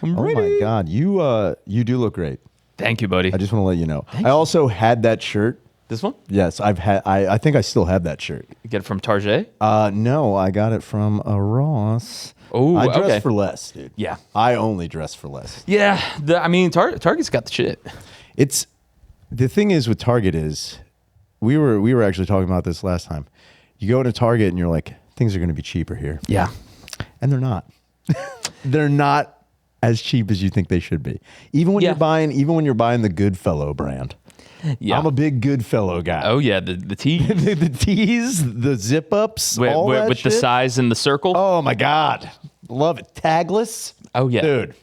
I'm Oh ready. my God, you do look great. Thank you, buddy. I just want to let you know. I also had that shirt. This one? Yes, I've had. I think I still have that shirt. You get it from Target? No, I got it from a Ross. Oh, I dress okay. for less, dude. Yeah. I only dress for less. Yeah. Target's got the shit. It's the thing is with Target is we were actually talking about this last time. You go into Target and you're like, things are going to be cheaper here. Yeah. And they're not. They're not as cheap as you think they should be. Even when you're buying the Goodfellow brand. Yeah. I'm a big Goodfellow guy. Oh yeah, the tee the tees, the zip ups, all that with shit. the size and the circle. Oh my God, love it. Tagless. Oh yeah, dude.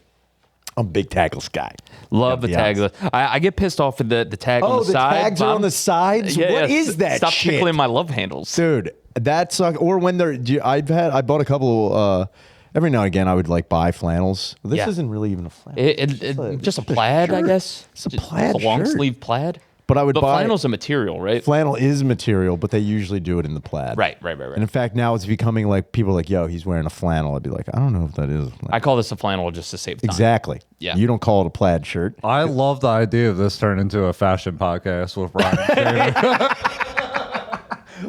I'm a big tagless guy. Love the tagless. I get pissed off with the tag on the side. Oh, the tags are on the sides? What is that Stop shit? tickling my love handles. Dude, that sucks. Or when I bought a couple, every now and again I would like buy flannels. This isn't really even a flannel. Just a plaid, I guess. It's a plaid a long shirt. sleeve plaid. But I would buy... flannel's a material, right? Flannel is material, but they usually do it in the plaid. Right. And in fact, now it's becoming like, people are like, yo, he's wearing a flannel. I'd be like, I don't know if that is. I call this a flannel just to save time. Exactly. Yeah. You don't call it a plaid shirt. I love the idea of this turning into a fashion podcast with Ryan.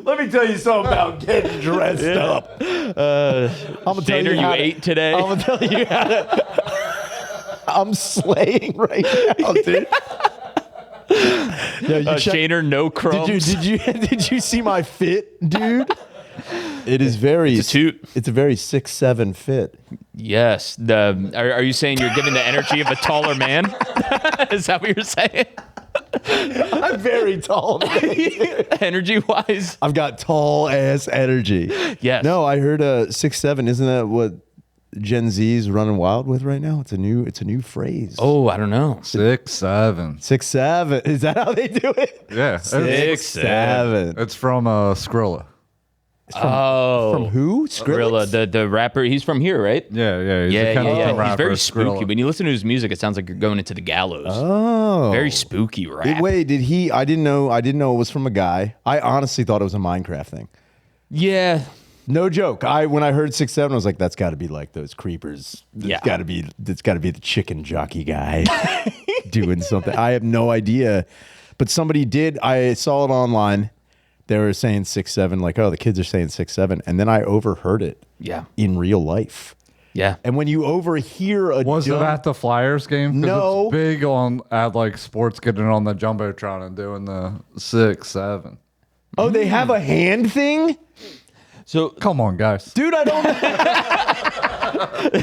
Let me tell you something about getting dressed up. I'm gonna tell you you ate today? I'm gonna tell you how to... I'm slaying right now, dude. Shaner, no crumbs. Did you see my fit, dude? It is very. It's a toot. It's a very 6'7" fit. Yes. Are you saying you're giving the energy of a taller man? Is that what you're saying? I'm very tall. Energy wise, I've got tall ass energy. Yes. No, I heard 6'7". Isn't that what Gen Z's running wild with right now? It's a new phrase. Oh, I don't know. 6'7". 6'7". Is that how they do it? Yeah. 6'7". It's from Skrilla. From who? Skrilla, the rapper. He's from here, right? Yeah. He's He's very spooky. When you listen to his music, it sounds like you're going into the gallows. Oh, very spooky rap. Wait, did he? I didn't know it was from a guy. I honestly thought it was a Minecraft thing. Yeah. No joke. When I heard 6'7", I was like, that's got to be like those creepers. It's got to be the chicken jockey guy doing something. I have no idea, but somebody did. I saw it online. They were saying 6'7", like, oh, the kids are saying 6'7", and then I overheard it. Yeah. In real life. Yeah. And when you overhear a was it at the Flyers game? 'Cause No. it's big at like sports getting on the jumbotron and doing the 6'7". Oh, they have a hand thing? So come on, guys. Dude, I don't know.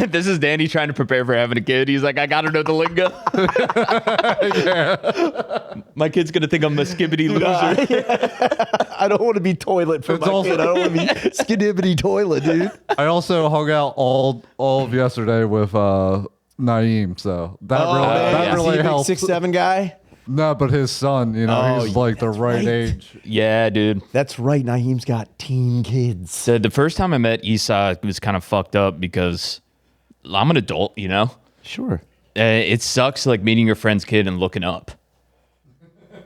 This is Danny trying to prepare for having a kid. He's like, I gotta know the lingo. My kid's gonna think I'm a skibbity loser. I don't want to be toilet for my kid. I don't want to be skidibbity toilet, dude. I also hung out all of yesterday with Naeem, so that really helped. 6'7" guy? No, but his son, he's like the right age. Yeah, dude. That's right. Naheem's got teen kids. So the first time I met Isa, it was kind of fucked up because I'm an adult, Sure. It sucks like meeting your friend's kid and looking up.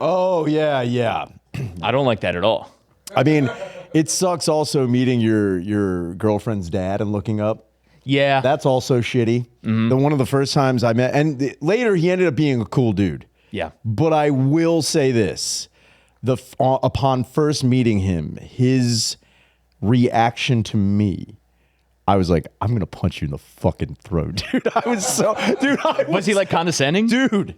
Oh, yeah. I don't like that at all. I mean, it sucks also meeting your girlfriend's dad and looking up. Yeah. That's also shitty. Mm-hmm. One of the first times I met, and later he ended up being a cool dude. Yeah. But I will say this. Upon first meeting him, his reaction to me, I was like, I'm going to punch you in the fucking throat, dude. Was he like condescending? Dude,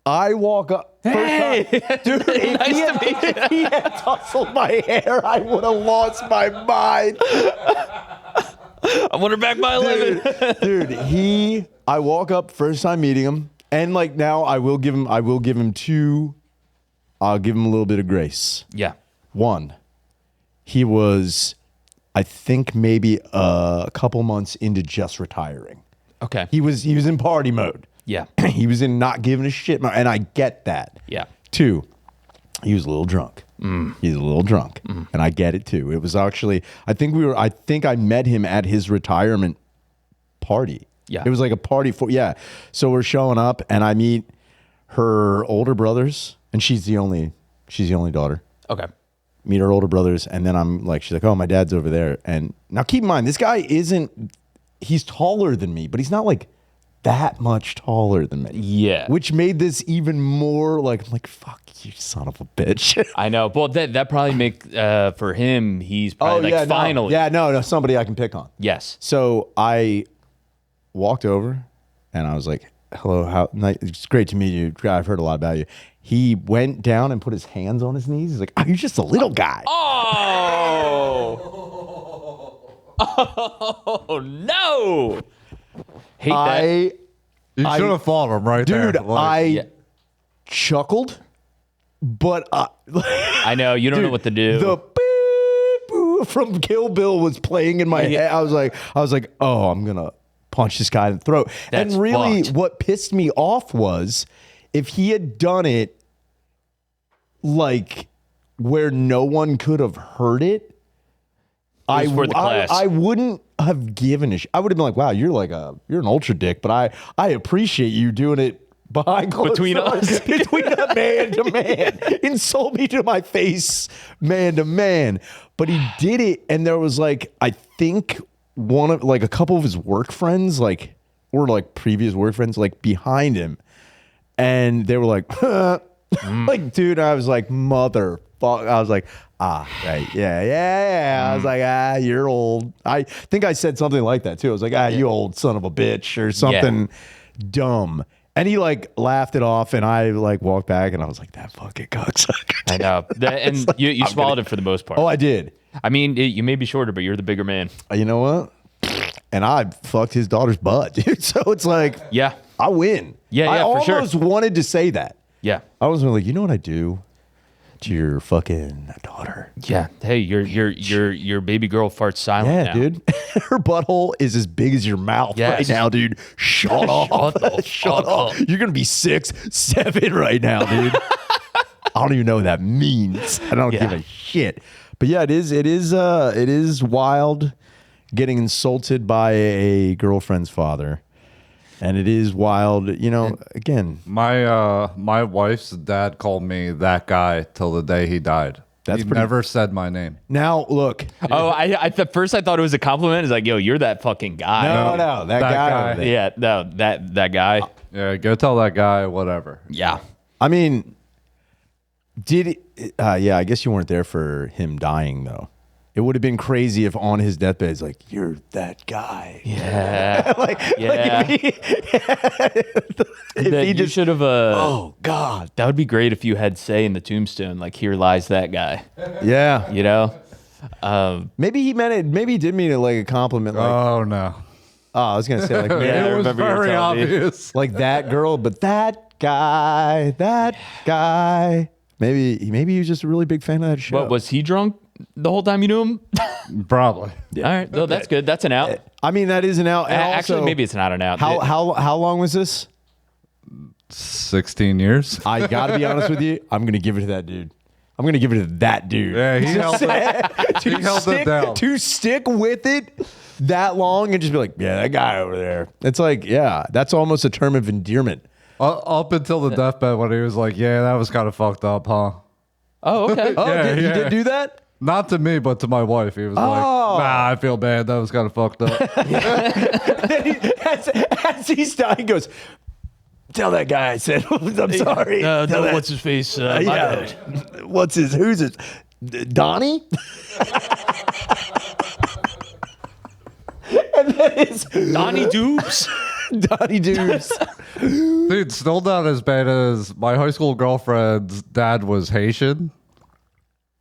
I walk up. Hey, dude, if he had tousled my hair, I would have lost my mind. I want her back by 11. Dude, I walk up first time meeting him. And like now I'll give him a little bit of grace. Yeah. One, he was, I think maybe a couple months into just retiring. Okay. He was in party mode. Yeah. He was in not giving a shit mode, and I get that. Yeah. Two, he was a little drunk. He's a little drunk, and I get it too. It was actually, I think I met him at his retirement party. Yeah. It was like a party So we're showing up and I meet her older brothers and she's the only daughter. Okay. Meet her older brothers and then she's like, oh, my dad's over there. And now keep in mind, this guy he's taller than me, but he's not like that much taller than me. Yeah. Which made this even more like, I'm like, fuck you, son of a bitch. I know. Well, that probably make for him. He's probably like finally. No, somebody I can pick on. Yes. So I walked over and I was like, hello, it's great to meet you. I've heard a lot about you. He went down and put his hands on his knees. He's like, oh, you're just a little guy. Oh no! Hate that. You should have fought him right there. Dude, I chuckled, but I know you don't know what to do. The beep boo from Kill Bill was playing in my head. I was like, oh, I'm gonna punch this guy in the throat. That's and really, fucked. what pissed me off was if he had done it like where no one could have heard it. For the class. I wouldn't have given a shit. I would have been like, wow, you're an ultra dick, but I appreciate you doing it behind closed Between doors. us. Between a man to man. Insult me to my face, man to man. But he did it, and there was like, I think a couple of his work friends, like, or like previous work friends, like behind him. And they were like, like, dude, I was like, motherfucker. I was like, right. Yeah. I was like, you're old. I think I said something like that too. I was like, you old son of a bitch or something dumb. And he like laughed it off, and I like walked back, and I was like, that fucking cocksucker. I know. And like, you swallowed it for the most part. Oh, I did. I mean, you may be shorter, but you're the bigger man. You know what? And I fucked his daughter's butt, dude. So it's like, Yeah. I win. Yeah, I for sure. almost wanted to say that. Yeah. I was like, you know what I do to your fucking daughter? Yeah. Hey, your baby girl farts silent Yeah, now. dude. Her butthole is as big as your mouth Yes. right now, dude. Shut up. Shut up. You're going to be 6, 7 right now, dude. I don't even know what that means. I don't give a shit. But yeah, it is wild getting insulted by a girlfriend's father. And it is wild, again. My wife's dad called me that guy till the day he died. He never said my name. Now, look. Oh, I at first I thought it was a compliment. It's like, yo, you're that fucking guy. No, that guy. over there. Yeah, no, that guy. Yeah, go tell that guy whatever. Yeah. I mean, I guess you weren't there for him dying, though. It would have been crazy if on his deathbed, it's like, you're that guy. Yeah. If he You should have. oh, God. That would be great if you had say in the tombstone, like, here lies that guy. Yeah. You know? Maybe he meant it. Maybe he did mean it like a compliment. Like, Oh no. I was going to say, like, Yeah, I It was remember you were very telling me. obvious. like that girl, but that guy. Maybe he was just a really big fan of that show. What, was he drunk the whole time you knew him? Probably. All right. No, that's good. That's an out. I mean, that is an out. And Actually, also, maybe it's not an out. How long was this? 16 years. I got to be honest with you. I'm going to give it to that dude. I'm going to give it to that dude. Yeah, he held it. He held it down. To stick with it that long and just be like, yeah, that guy over there. It's like, yeah, that's almost a term of endearment. Up until the deathbed when he was like, yeah, that was kind of fucked up, huh? Oh, okay. Oh, Yeah, he yeah. did do that? Not to me, but to my wife. He was like, nah, I feel bad. That was kind of fucked up. As he's dying, he goes, tell that guy I said, I'm sorry. Tell that- what's his face? yeah. Who's it? Donnie? And then it's Donnie Dupes. Donnie Dubes. Dude, still not as bad as my high school girlfriend's dad was Haitian.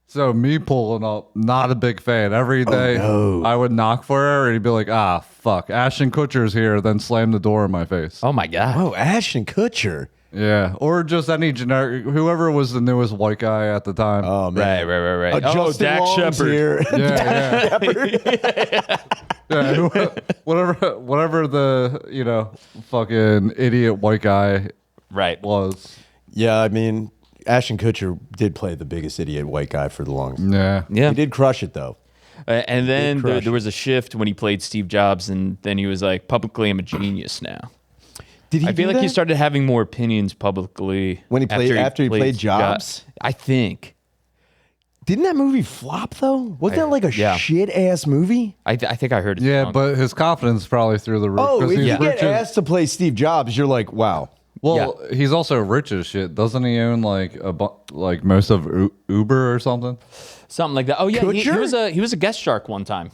So me pulling up, not a big fan. Every day I would knock for her and he'd be like, fuck, Ashton Kutcher's here, then slam the door in my face. Oh my god. Oh, Ashton Kutcher. Yeah. Or just any generic, whoever was the newest white guy at the time. Oh, man. Right. Justin Dak Long's Shepard. here. Yeah, whatever the, fucking idiot white guy Right. was. Yeah, I mean, Ashton Kutcher did play the biggest idiot white guy for the longest. Yeah. Yeah. He did crush it, though. And then crush there was a shift when he played Steve Jobs, and then he was like, publicly, I'm a genius now. Did he I feel do like he that? started having more opinions publicly When he played- after he played Steve Jobs? I think. Didn't that movie flop though? Wasn't that like a shit ass movie? I think I heard it. Yeah, wrong. but his confidence probably through the roof. Oh, 'cause if he's you get rich as- asked to play Steve Jobs, you're like, wow. Well, he's also rich as shit. Doesn't he own like like most of Uber or something? Something like that. Oh yeah, Kutcher? he was a guest shark one time.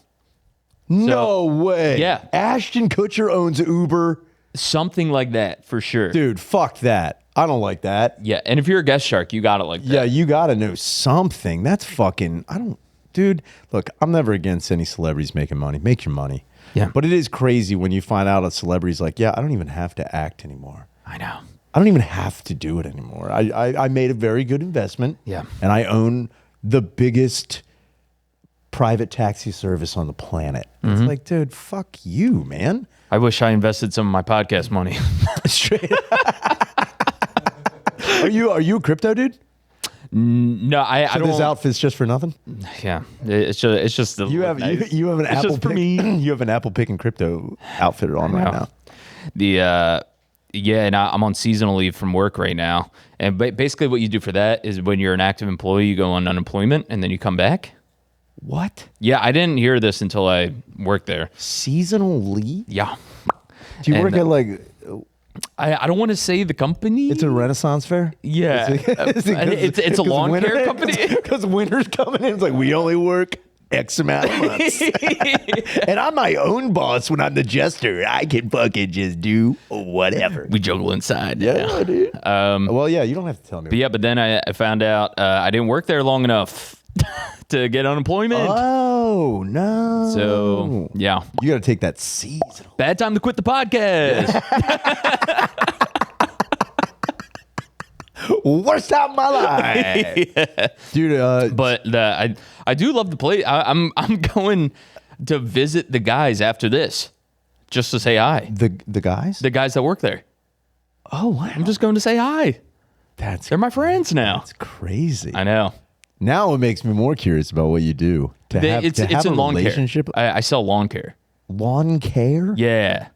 No way. Yeah. Ashton Kutcher owns Uber. Something like that for sure. Dude, fuck that. I don't like that. Yeah, and if you're a guest shark, you got it like that. Yeah, you got to know something. That's fucking, dude, look, I'm never against any celebrities making money. Make your money. Yeah. But it is crazy when you find out a celebrity's like, yeah, I don't even have to act anymore. I know. I don't even have to do it anymore. I made a very good investment. Yeah. And I own the biggest private taxi service on the planet. It's like, dude, fuck you, man. I wish I invested some of my podcast money. Straight. Are you a crypto dude? No, I So don't. this outfit's just for nothing? Yeah, it's just the You have nice. you have an It's Apple just for pick, me. you have an Apple pick and crypto outfit on right now. The yeah, and I'm on seasonal leave from work right now. And basically, what you do for that is when you're an active employee, you go on unemployment and then you come back. What? Yeah, I didn't hear this until I worked there. Seasonal leave? Yeah, Do you And, work at like I don't want to say the company. it's a Renaissance fair? Yeah, it's a lawn care company. Because winter's coming in. It's like we only work X amount of months. And I'm my own boss when I'm the jester. I can fucking just do whatever. We juggle inside. Yeah, dude. Well, yeah, you don't have to tell me. But yeah, but then I found out I didn't work there long enough to get unemployment. Oh, no. So yeah, You got to take that seasonal. bad time to quit the podcast. Worst time of my life. Dude, But I do love the place. I'm going to visit the guys after this, just to say hi. the guys? The guys that work there. Oh, wow. I'm just going to say hi. They're my friends now. That's crazy. I know. Now it makes me more curious about what you do. To have It's a in lawn relationship. care. I sell lawn care. Lawn care? Yeah.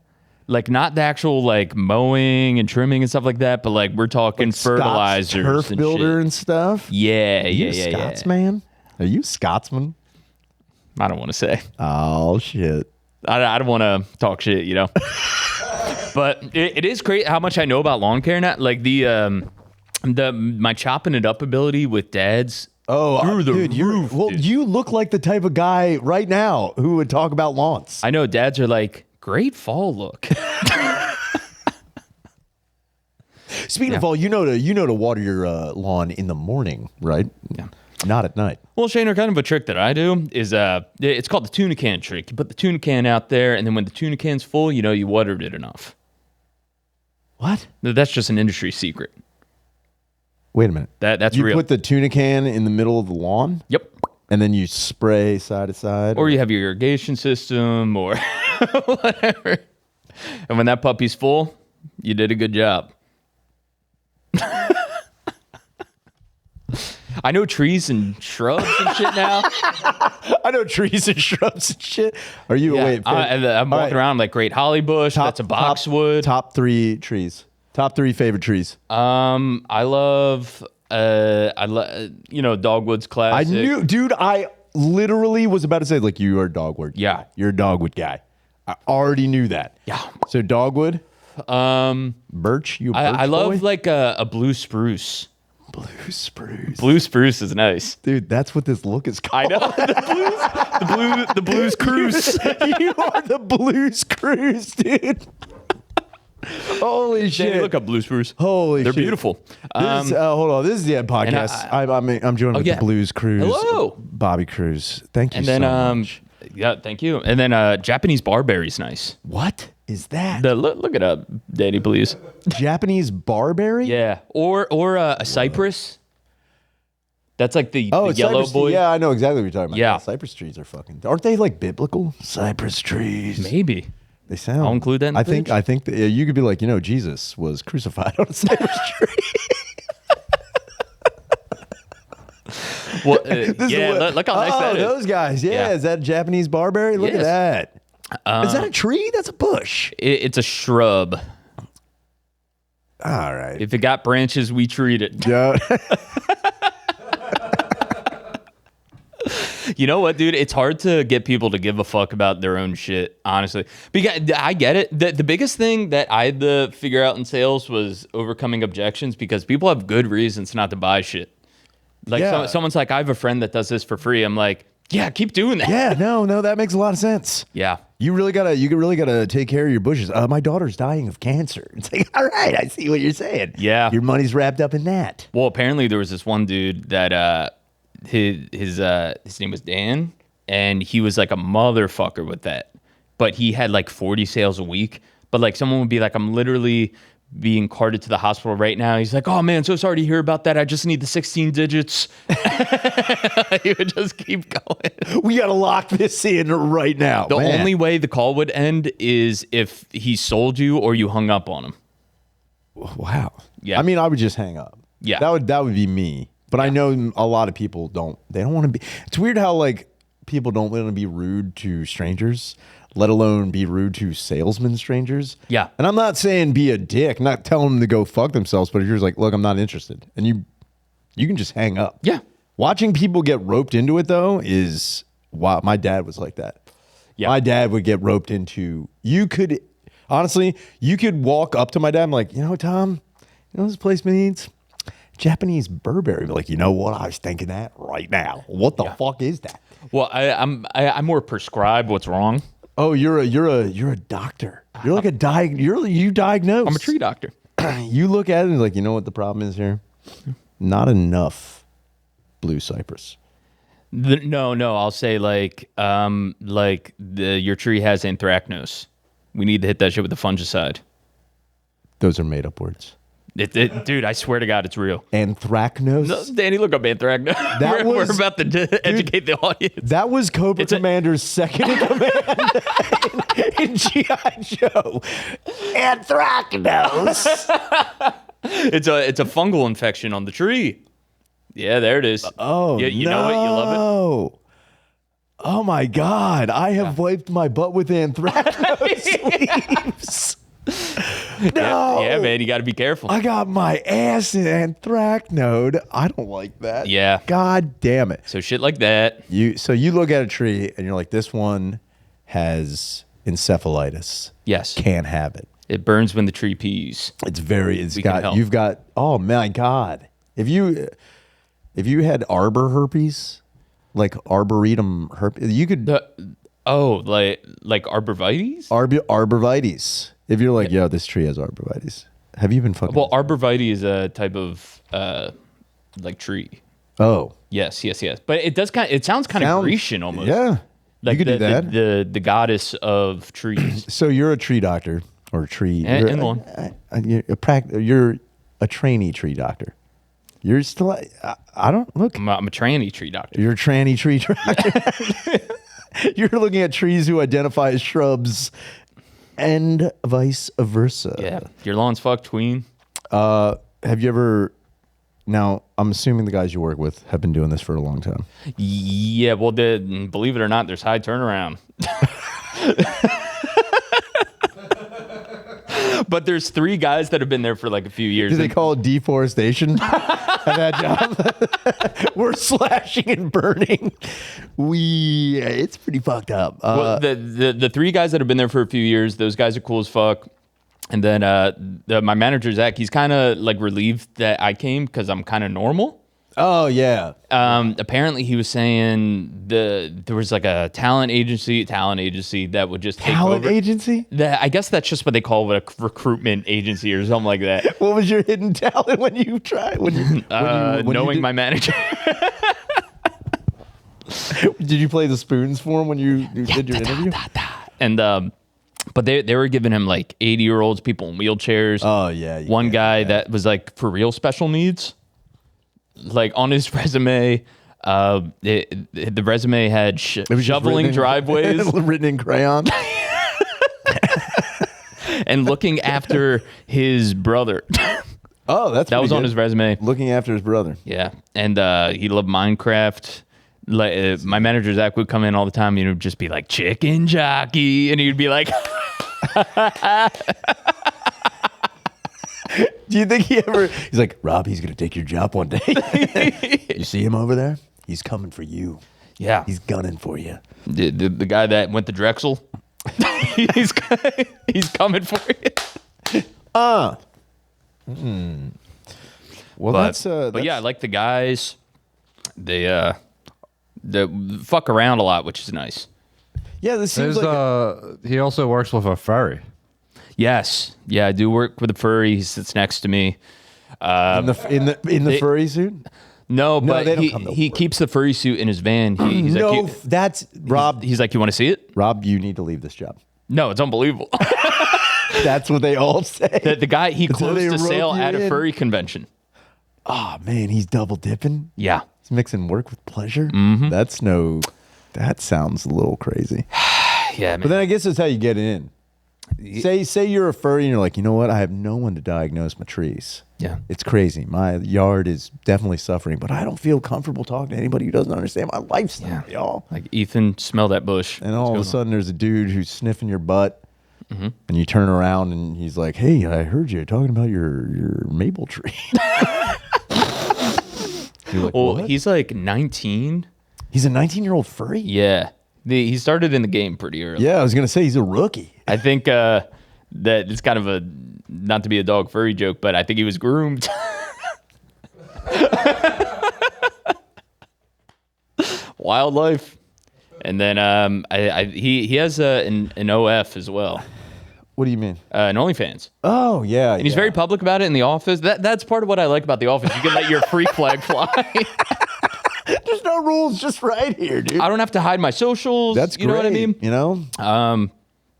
Like not the actual like mowing and trimming and stuff like that, but like we're talking fertilizers, turf and builder shit. and stuff. Yeah, Are you yeah, a yeah, Scotsman? Are you a Scotsman? I don't want to say. Oh shit! I don't want to talk shit, you know. But it is great how much I know about lawn care now. Like my chopping it up ability with dads. Oh, through the dude, roof. well, dude. you look like the type of guy right now who would talk about lawns. I know dads are like, great fall look. Speaking of all, you know to water your lawn in the morning, right? Yeah. Not at night. Well, Shane, kind of a trick that I do is it's called the tuna can trick. You put the tuna can out there, and then when the tuna can's full, you know you watered it enough. What? That's just an industry secret. Wait a minute. That's you real. put the tuna can in the middle of the lawn? Yep. And then you spray side to side? Or you have your irrigation system or whatever. And when that puppy's full, you did a good job. I know trees and shrubs and shit now. I know trees and shrubs and shit. Are you wait? I'm walking around like great holly bush. That's a boxwood. Top 3 trees. Top 3 favorite trees. I love dogwood's classic. I knew, dude. I literally was about to say like you are a dogwood. Yeah. guy. You're a dogwood guy. I already knew that. Yeah. So dogwood. Birch. You. A birch I love boy? like a blue spruce. Blue spruce. Blue spruce is nice. Dude, that's what this look is called. I know the blues cruise. You are the blues cruise, dude. Holy shit! Danny, look up blue spruce. Holy They're shit. beautiful. Hold on. This is the Ed podcast. I'm joining with yeah. the Blues Cruise. Hello. Bobby Cruz. Thank you And then so much. yeah, thank you. And then Japanese barberry's nice. What is that? Look it up, Danny, please. Japanese barberry? Yeah, or a cypress. That's like the yellow cypress boy. Yeah, I know exactly what you're talking about. Yeah. Cypress trees are fucking. Aren't they like biblical? Cypress trees. Maybe. They sound. I'll include that in the I think that, you could be like, Jesus was crucified on a cypress tree. Well, This yeah, is what- look how nice that is. those guys. Yeah. Yeah. Is that Japanese barberry? Look Yes. at that. Is that a tree? That's a bush. It's a shrub. All right. If it got branches, we treat it. Yeah. You know what, dude? It's hard to get people to give a fuck about their own shit, honestly. Because I get it. The biggest thing that I had to figure out in sales was overcoming objections because people have good reasons not to buy shit. Like someone's like, I have a friend that does this for free. I'm like, yeah, keep doing that. Yeah, no, that makes a lot of sense. Yeah. You really gotta take care of your bushes. My daughter's dying of cancer. It's like, all right, I see what you're saying. Yeah. Your money's wrapped up in that. Well, apparently there was this one dude that his name was Dan, and he was like a motherfucker with that. But he had like 40 sales a week. But like someone would be like, I'm literally being carted to the hospital right now. He's like, oh man, so sorry to hear about that. I just need the 16 digits. He would just keep going. We gotta lock this in right now. The only way the call would end is if he sold you or you hung up on him. Wow. Yeah. I mean, I would just hang up. Yeah. That would be me. But I know a lot of people don't want to be. It's weird how like people don't want to be rude to strangers, let alone be rude to salesmen strangers. Yeah. And I'm not saying be a dick, not telling them to go fuck themselves, but if you're just like, look, I'm not interested. And you can just hang up. Yeah. Watching people get roped into it though is wow. My dad was like that. Yeah. My dad would get roped into, you could walk up to my dad and be like, you know, Tom, you know this place needs Japanese Burberry. Like, you know what? I was thinking that right now. What the fuck is that? Well, I'm more prescribe what's wrong. Oh, you're a doctor. You're like you diagnose. I'm a tree doctor. You look at it and like, you know what the problem is here? Not enough blue cypress. No, I'll say like your tree has anthracnose. We need to hit that shit with the fungicide. Those are made up words. Dude, I swear to God, it's real. Anthracnose? No, Danny, look up anthracnose. We're about to educate the audience. That was Cobra Commander's second in command in G.I. Joe. Anthracnose. It's a fungal infection on the tree. Yeah, there it is. Oh, yeah, you know what? You love it. Oh my God! I have wiped my butt with anthracnose leaves. No. Yeah, man, you got to be careful. I got my ass in anthracnose. I don't like that. Yeah. God damn it. So shit like that. So you look at a tree and you're like, this one has encephalitis. Yes. Can't have it. It burns when the tree pees. You've got, oh my God. If you had arbor herpes, like arboretum herpes, you could. Like arborvitaes? Arborvitaes. If you're like, yo, this tree has arborvitaes. Have you been fucking? Well, arborvitae is a type of like tree. Oh. Yes. But it sounds kind of Grecian almost. Yeah. Like you could do that. The goddess of trees. So you're a tree doctor or a tree. You're a trainee tree doctor. You're still. I don't look. I'm a tranny tree doctor. You're a tranny tree doctor. You're looking at trees who identify as shrubs, and vice versa. Yeah, your lawn's fucked, tween. Have you ever? Now, I'm assuming the guys you work with have been doing this for a long time. Yeah, well, believe it or not, there's high turnaround. But there's 3 guys that have been there for like a few years. Do they call it deforestation at that job? We're slashing and burning. It's pretty fucked up. Well, the 3 guys that have been there for a few years, those guys are cool as fuck. And then my manager, Zach, he's kind of like relieved that I came because I'm kind of normal. Oh, yeah. Apparently, he was saying there was like a talent agency that would just take over. Talent agency? I guess that's just what they call it, a recruitment agency or something like that. What was your hidden talent when you tried? Knowing my manager. Did you play the spoons for him when you did your interview? And but they were giving him like 80-year-olds, people in wheelchairs. Oh, yeah. One guy that was like for real special needs. Like on his resume, the resume had shoveling driveways. Written in crayon. And looking after his brother. Oh, that was on his resume. Looking after his brother. Yeah. And he loved Minecraft. Like my manager, Zach, would come in all the time and he'd just be like, chicken jockey. And he'd be like... Do you think he's like, Rob, he's going to take your job one day. You see him over there? He's coming for you. Yeah. He's gunning for you. The guy that went to Drexel, he's coming for you. Well, that's but yeah, I like the guys. They fuck around a lot, which is nice. yeah. This seems like he also works with a furry. Yes, yeah, I do work with a furry. He sits next to me. in the furry suit. No, but they don't come to he work. keeps the furry suit in his van. He's No, like, that's Rob. he's like, you want to see it? Rob, you need to leave this job. No, it's unbelievable. That's what they all say. the guy he That's how they closed a rope sale you at a in. furry convention. Oh man, he's double dipping. Yeah, He's mixing work with pleasure. That sounds a little crazy. yeah, man. But then I guess that's how you get in. Say you're a furry and you're like, you know what? I have no one to diagnose my trees. Yeah. It's crazy. My yard is definitely suffering, but I don't feel comfortable talking to anybody who doesn't understand my lifestyle, y'all. Like, Ethan, smell that bush. And all of a sudden there's a dude who's sniffing your butt. And you turn around and he's like, hey, I heard you talking about your maple tree. You're like, Well, what? he's like 19. He's a 19-year-old furry? Yeah. He started in the game pretty early. Yeah, I was going to say he's a rookie. I think that it's kind of a, not to be a dog furry joke, but I think he was groomed. Wildlife. And then he has an OF as well. What do you mean? An OnlyFans. Oh, yeah. And he's very public about it in the office. That's part of what I like about the office. You can let your freak flag fly. There's no rules just right here, dude. I don't have to hide my socials. That's great. You know what I mean? You know?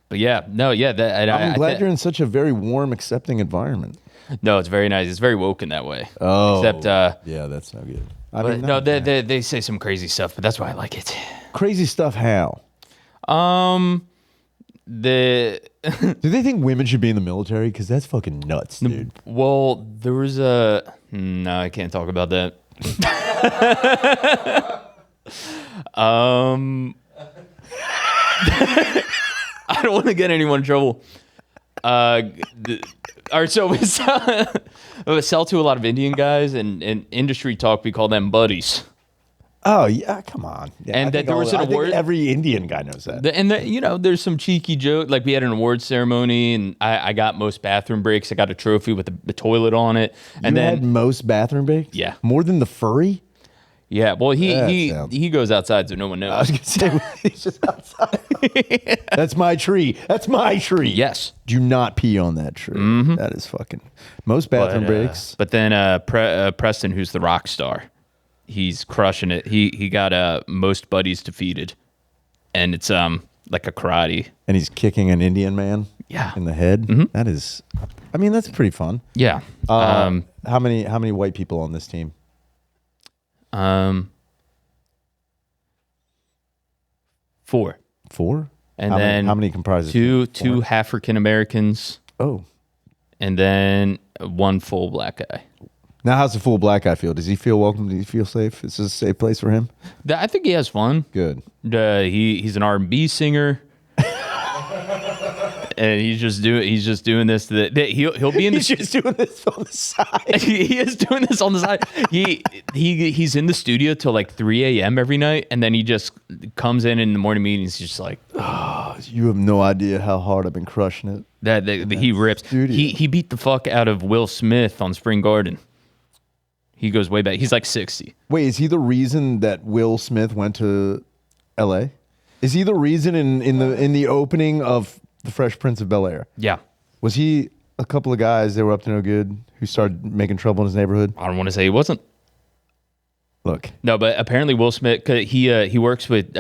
But yeah, no, yeah. I'm glad you're in such a very warm, accepting environment. No, it's very nice. It's very woken that way. Oh. Except, yeah, that's no good. but no, they say some crazy stuff, but that's why I like it. Crazy stuff how? The Do they think women should be in the military? Because that's fucking nuts, dude. well, there was a no, I can't talk about that. I don't want to get anyone in trouble. All right, so we sell to a lot of Indian guys, and in industry talk, we call them buddies. Oh, yeah, come on. Yeah, And I think there was an I think award- every Indian guy knows that. You know, there's some cheeky joke. Like, we had an award ceremony, and I got most bathroom breaks. I got a trophy with the toilet on it. And you then, had most bathroom breaks? Yeah. More than the furry? yeah, well, That he sounds- he goes outside, so no one I was knows. going to say, he's just outside. That's my tree. That's my tree. Yes. Do not pee on that tree. That is fucking... Most bathroom breaks. But then Preston, who's the rock star, he's crushing it. He got most buddies defeated, and it's like a karate. And he's kicking an Indian man Yeah. in the head. That is... I mean, that's pretty fun. Yeah. How many white people on this team? 4. 4? And how then many, how many comprises? two African Americans, Oh. and then one full black guy. Now, how's the full black guy feel? Does he feel welcome? Does he feel safe? Is this a safe place for him? I think he has fun. Good. He's an R&B singer. And he's just doing this. He'll be in the. He's just doing this on the side. He is doing this on the side. He's in the studio till like 3 a.m. every night, and then he just comes in the morning meetings. He's just like You have no idea how hard I've been crushing it. that. He rips. studio. He beat the fuck out of Will Smith on Spring Garden. He goes way back. He's like 60. Wait, is he the reason that Will Smith went to L.A.? Is he the reason in the opening of The Fresh Prince of Bel-Air? Yeah. Was he a couple of guys that were up to no good who started making trouble in his neighborhood? I don't want to say he wasn't. Look, No, but apparently Will Smith, 'cause he works with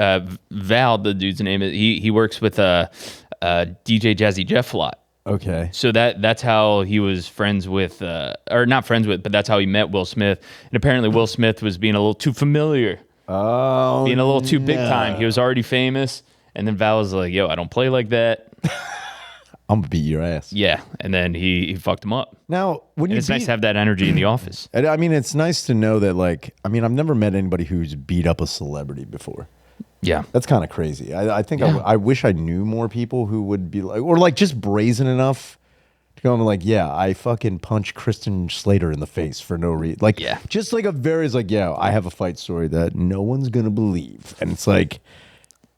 Val, the dude's name is. He works with DJ Jazzy Jeff a lot. okay. So that's how he was friends with, or not friends with, but that's how he met Will Smith. And apparently Will Smith was being a little too familiar, Oh, being a little too big no. time. He was already famous. And then Val was like, yo, I don't play like that. I'm going to beat your ass. Yeah. And then he fucked him up. Now, when And you it's nice to have that energy in the office. And I mean, it's nice to know that, like, I mean, I've never met anybody who's beat up a celebrity before. Yeah. That's kind of crazy. I think Yeah. I wish I knew more people who would be like, or like just brazen enough Going like, yeah, I fucking punched Kristen Slater in the face for no reason. Like, just like a very, it's like, yeah, I have a fight story that no one's going to believe. And it's like,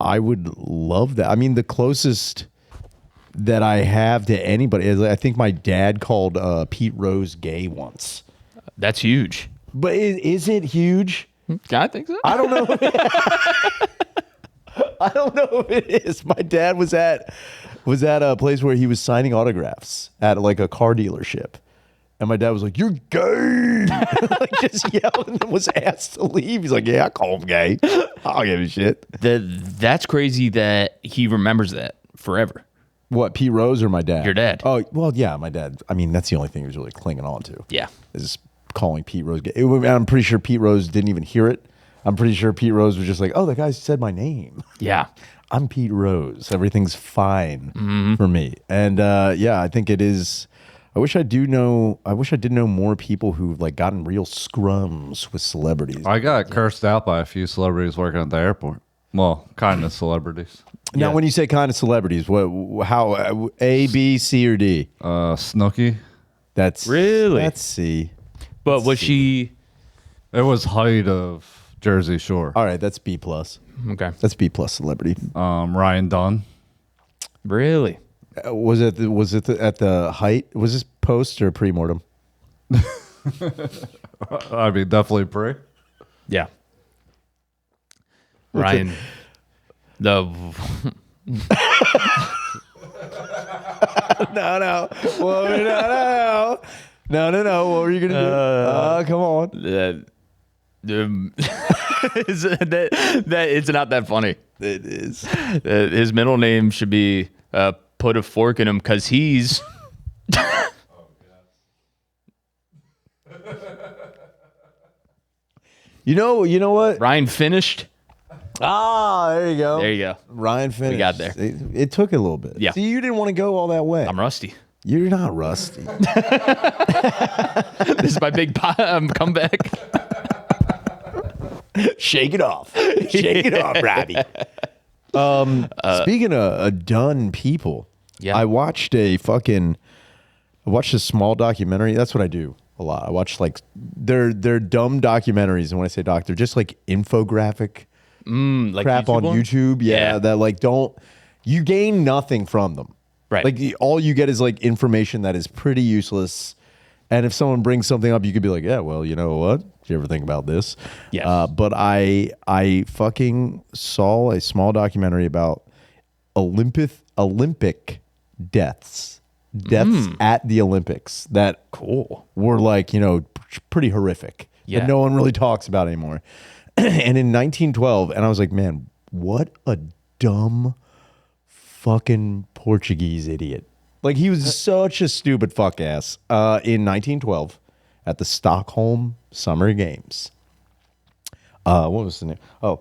I would love that. I mean, the closest that I have to anybody is, I think my dad called Pete Rose gay once. That's huge. But is it huge? I think so. I don't know. I don't know if it is. My dad was at a place where he was signing autographs at like a car dealership. And my dad was like, "You're gay." Like just yelled and was asked to leave. He's like, "Yeah, I call him gay. I don't give a shit." That's crazy that he remembers that forever. What, Pete Rose or my dad? Your dad. Oh, well, yeah, my dad. I mean, that's the only thing he was really clinging on to. Yeah. Is calling Pete Rose gay. I'm pretty sure Pete Rose didn't even hear it. I'm pretty sure Pete Rose was just like, "Oh, the guy said my name. Yeah. I'm Pete Rose. Everything's fine for me." And yeah, I think it is. I wish I did know more people who've like gotten real scrums with celebrities. I got cursed out by a few celebrities working at the airport. Well, kind of celebrities. Now, when you say kind of celebrities, how A, B, C, or D? Snooki. That's C. But was she? It was height of Jersey Shore. All right, that's B plus. Okay. That's B plus celebrity. Ryan Dunn. Really? Was it at the height? Was this post or pre-mortem? I mean, definitely pre. Yeah. Ryan. No. What were you gonna do? Come on. It's not that funny. It is. His middle name should be put a fork in him because he's. You know what? Ryan finished. There you go. There you go. Ryan finished. We got there. It took a little bit. Yeah. See, you didn't want to go all that way. I'm rusty. You're not rusty. This is my big comeback. Shake it off. Shake it off, Robbie. Speaking of done people, I watched a small documentary. That's what I do a lot. I watch like they're dumb documentaries, and when I say doc, they're just like infographic like crap on YouTube. Yeah, that like you gain nothing from them. Right. Like all you get is like information that is pretty useless. And if someone brings something up, you could be like, "Yeah, well, you know what? Did you ever think about this?" Yes. But I fucking saw a small documentary about Olympic deaths at the Olympics that were like, pretty horrific. Yeah. That no one really talks about anymore. And in 1912, and I was like, man, what a dumb fucking Portuguese idiot. Like, he was such a stupid fuck ass. In 1912, at the Stockholm Summer Games. What was the name? Oh,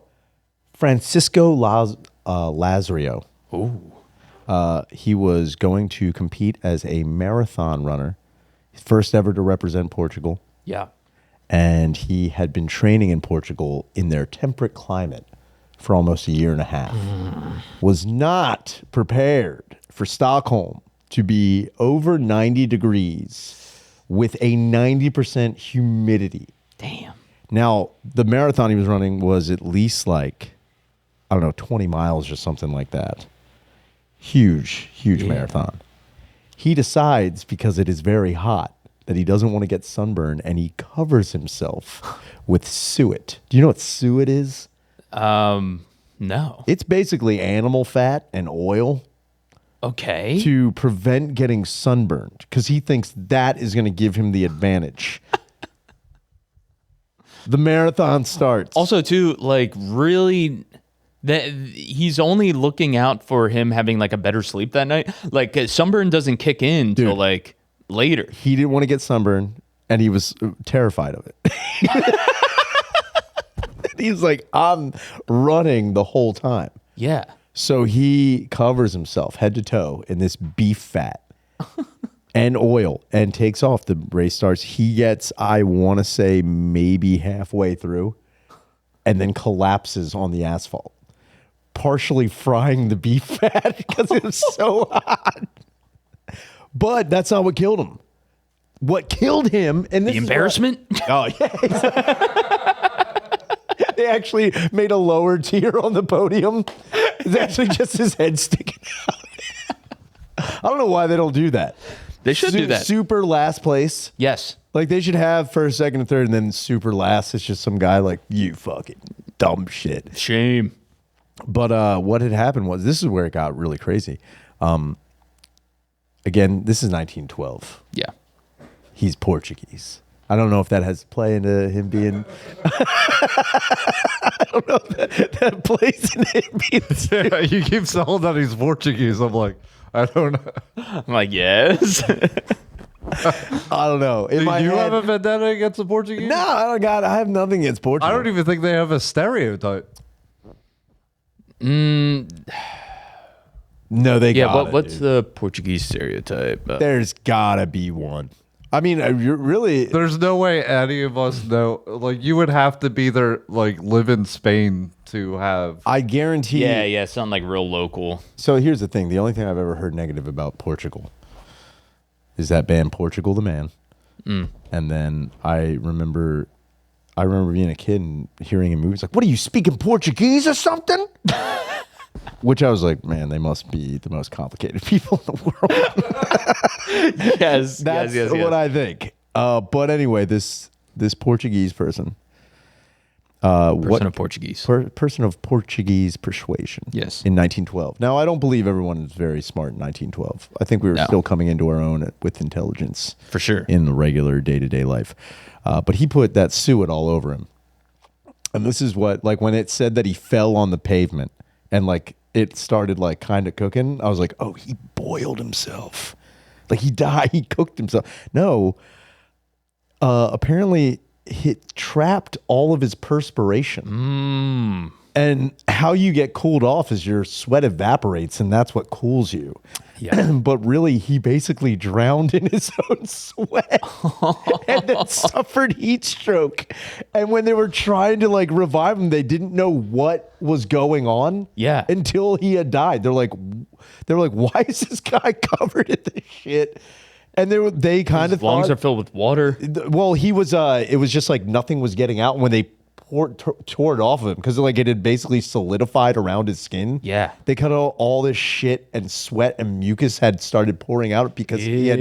Francisco Lazario. Ooh. He was going to compete as a marathon runner, first ever to represent Portugal. Yeah. And he had been training in Portugal in their temperate climate for almost a year and a half. Was not prepared for Stockholm to be over 90 degrees with a 90% humidity. Damn. Now, the marathon he was running was at least like, 20 miles or something like that. Huge marathon. He decides, because it is very hot, that he doesn't want to get sunburned, and he covers himself with suet. Do you know what suet is? No. It's basically animal fat and oil Okay. to prevent getting sunburned, because he thinks that is going to give him the advantage. The marathon starts. Also, too, like, really, that he's only looking out for him having like a better sleep that night. Like, sunburn doesn't kick in till like later. He didn't want to get sunburned, and he was terrified of it. He's like, I'm running the whole time. Yeah. So he covers himself head to toe in this beef fat and oil and takes off. The race starts. He gets, I want to say, maybe halfway through, and then collapses on the asphalt, partially frying the beef fat because it was so hot. But that's not what killed him. What killed him, and this The embarrassment? Oh, yeah. They actually made a lower tier on the podium. It's actually just his head sticking out. I don't know why they don't do that. They should do that. Super last place. Yes. Like they should have first, second, and third, and then super last. It's just some guy like, you fucking dumb shit. Shame. But what had happened was, this is where it got really crazy. Again, this is 1912. Yeah. He's Portuguese. I don't know if that has to play into him being. I don't know if that plays into him being. Yeah, you keep selling that he's Portuguese. I'm like, I don't know. I'm like, yes. I don't know. Do you have a vendetta against the Portuguese? No, I don't got. I have nothing against Portugal. I don't even think they have a stereotype. No, they got it. What's the Portuguese stereotype? There's gotta be one. I mean, you're really. There's no way any of us know. Like, you would have to be there, like, live in Spain to have. I guarantee. yeah, something like real local. So here's the thing: the only thing I've ever heard negative about Portugal is that band Portugal the Man. And then I remember being a kid and hearing in movies like, "What are you speaking Portuguese or something?" Which I was like, man, they must be the most complicated people in the world. Yes, That's yes. what I think. But anyway, this Portuguese person. Person of Portuguese. Person of Portuguese persuasion. Yes. In 1912. Now, I don't believe everyone was very smart in 1912. I think we were still coming into our own with intelligence. For sure. In the regular day-to-day life. But he put that suet all over him. And this is what, like, when it said that he fell on the pavement and, like, it started, like, kind of cooking, I was like, oh, he boiled himself. Like, he died. He cooked himself. No. Apparently, he trapped all of his perspiration. And how you get cooled off is your sweat evaporates, and that's what cools you. Yeah. But really, he basically drowned in his own sweat and then suffered heat stroke. And when they were trying to like revive him, they didn't know what was going on. Yeah. Until he had died. They're like, why is this guy covered in this shit? And they kind of lungs thought, are filled with water. well, he was. It was just like nothing was getting out when they tore it off of him because like it had basically solidified around his skin. Yeah. They cut out all this shit and sweat and mucus had started pouring out because he had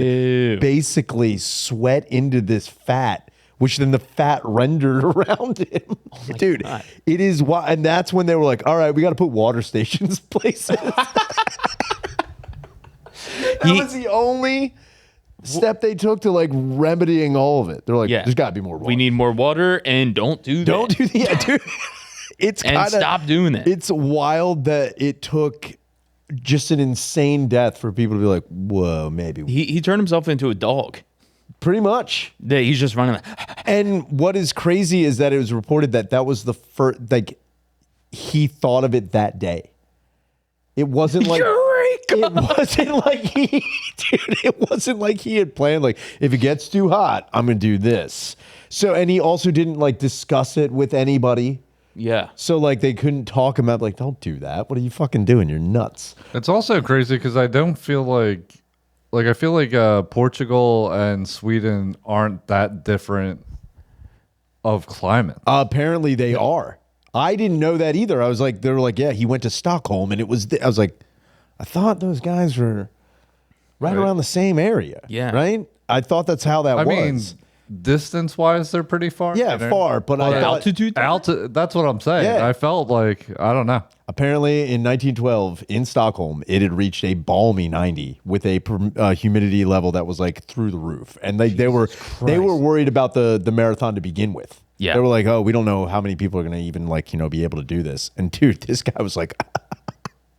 basically sweat into this fat, which then the fat rendered around him. Dude, God. it is wild. And that's when they were like, all right, we got to put water stations places. That was the only step they took to like remedying all of it. They're like, there's got to be more water. We need more water, and don't do that. Don't do that, dude. It's and stop doing that. It's wild that it took just an insane death for people to be like, whoa, maybe. He turned himself into a dog. Pretty much. Yeah, he's just running. And what is crazy is that it was reported that was the first, like, he thought of it that day. It wasn't like. It wasn't like it wasn't like he had planned, like, if it gets too hot, I'm going to do this. So, and he also didn't like discuss it with anybody. Yeah. So, like, they couldn't talk about, like, don't do that. What are you fucking doing? You're nuts. It's also crazy because I don't feel like I feel like Portugal and Sweden aren't that different of climate. Apparently they are. I didn't know that either. I was like, they were like, yeah, he went to Stockholm and it was, I was like, I thought those guys were right around the same area. Yeah. Right? I thought that's how that was. mean, distance-wise, they're pretty far. Yeah, far, but I thought, altitude. That's what I'm saying. Yeah. I felt like, I don't know. apparently in 1912 in Stockholm, it had reached a balmy 90 with a humidity level that was like through the roof. And they were worried about the marathon to begin with. Yeah. They were like, oh, we don't know how many people are going to even be able to do this. And dude, this guy was like,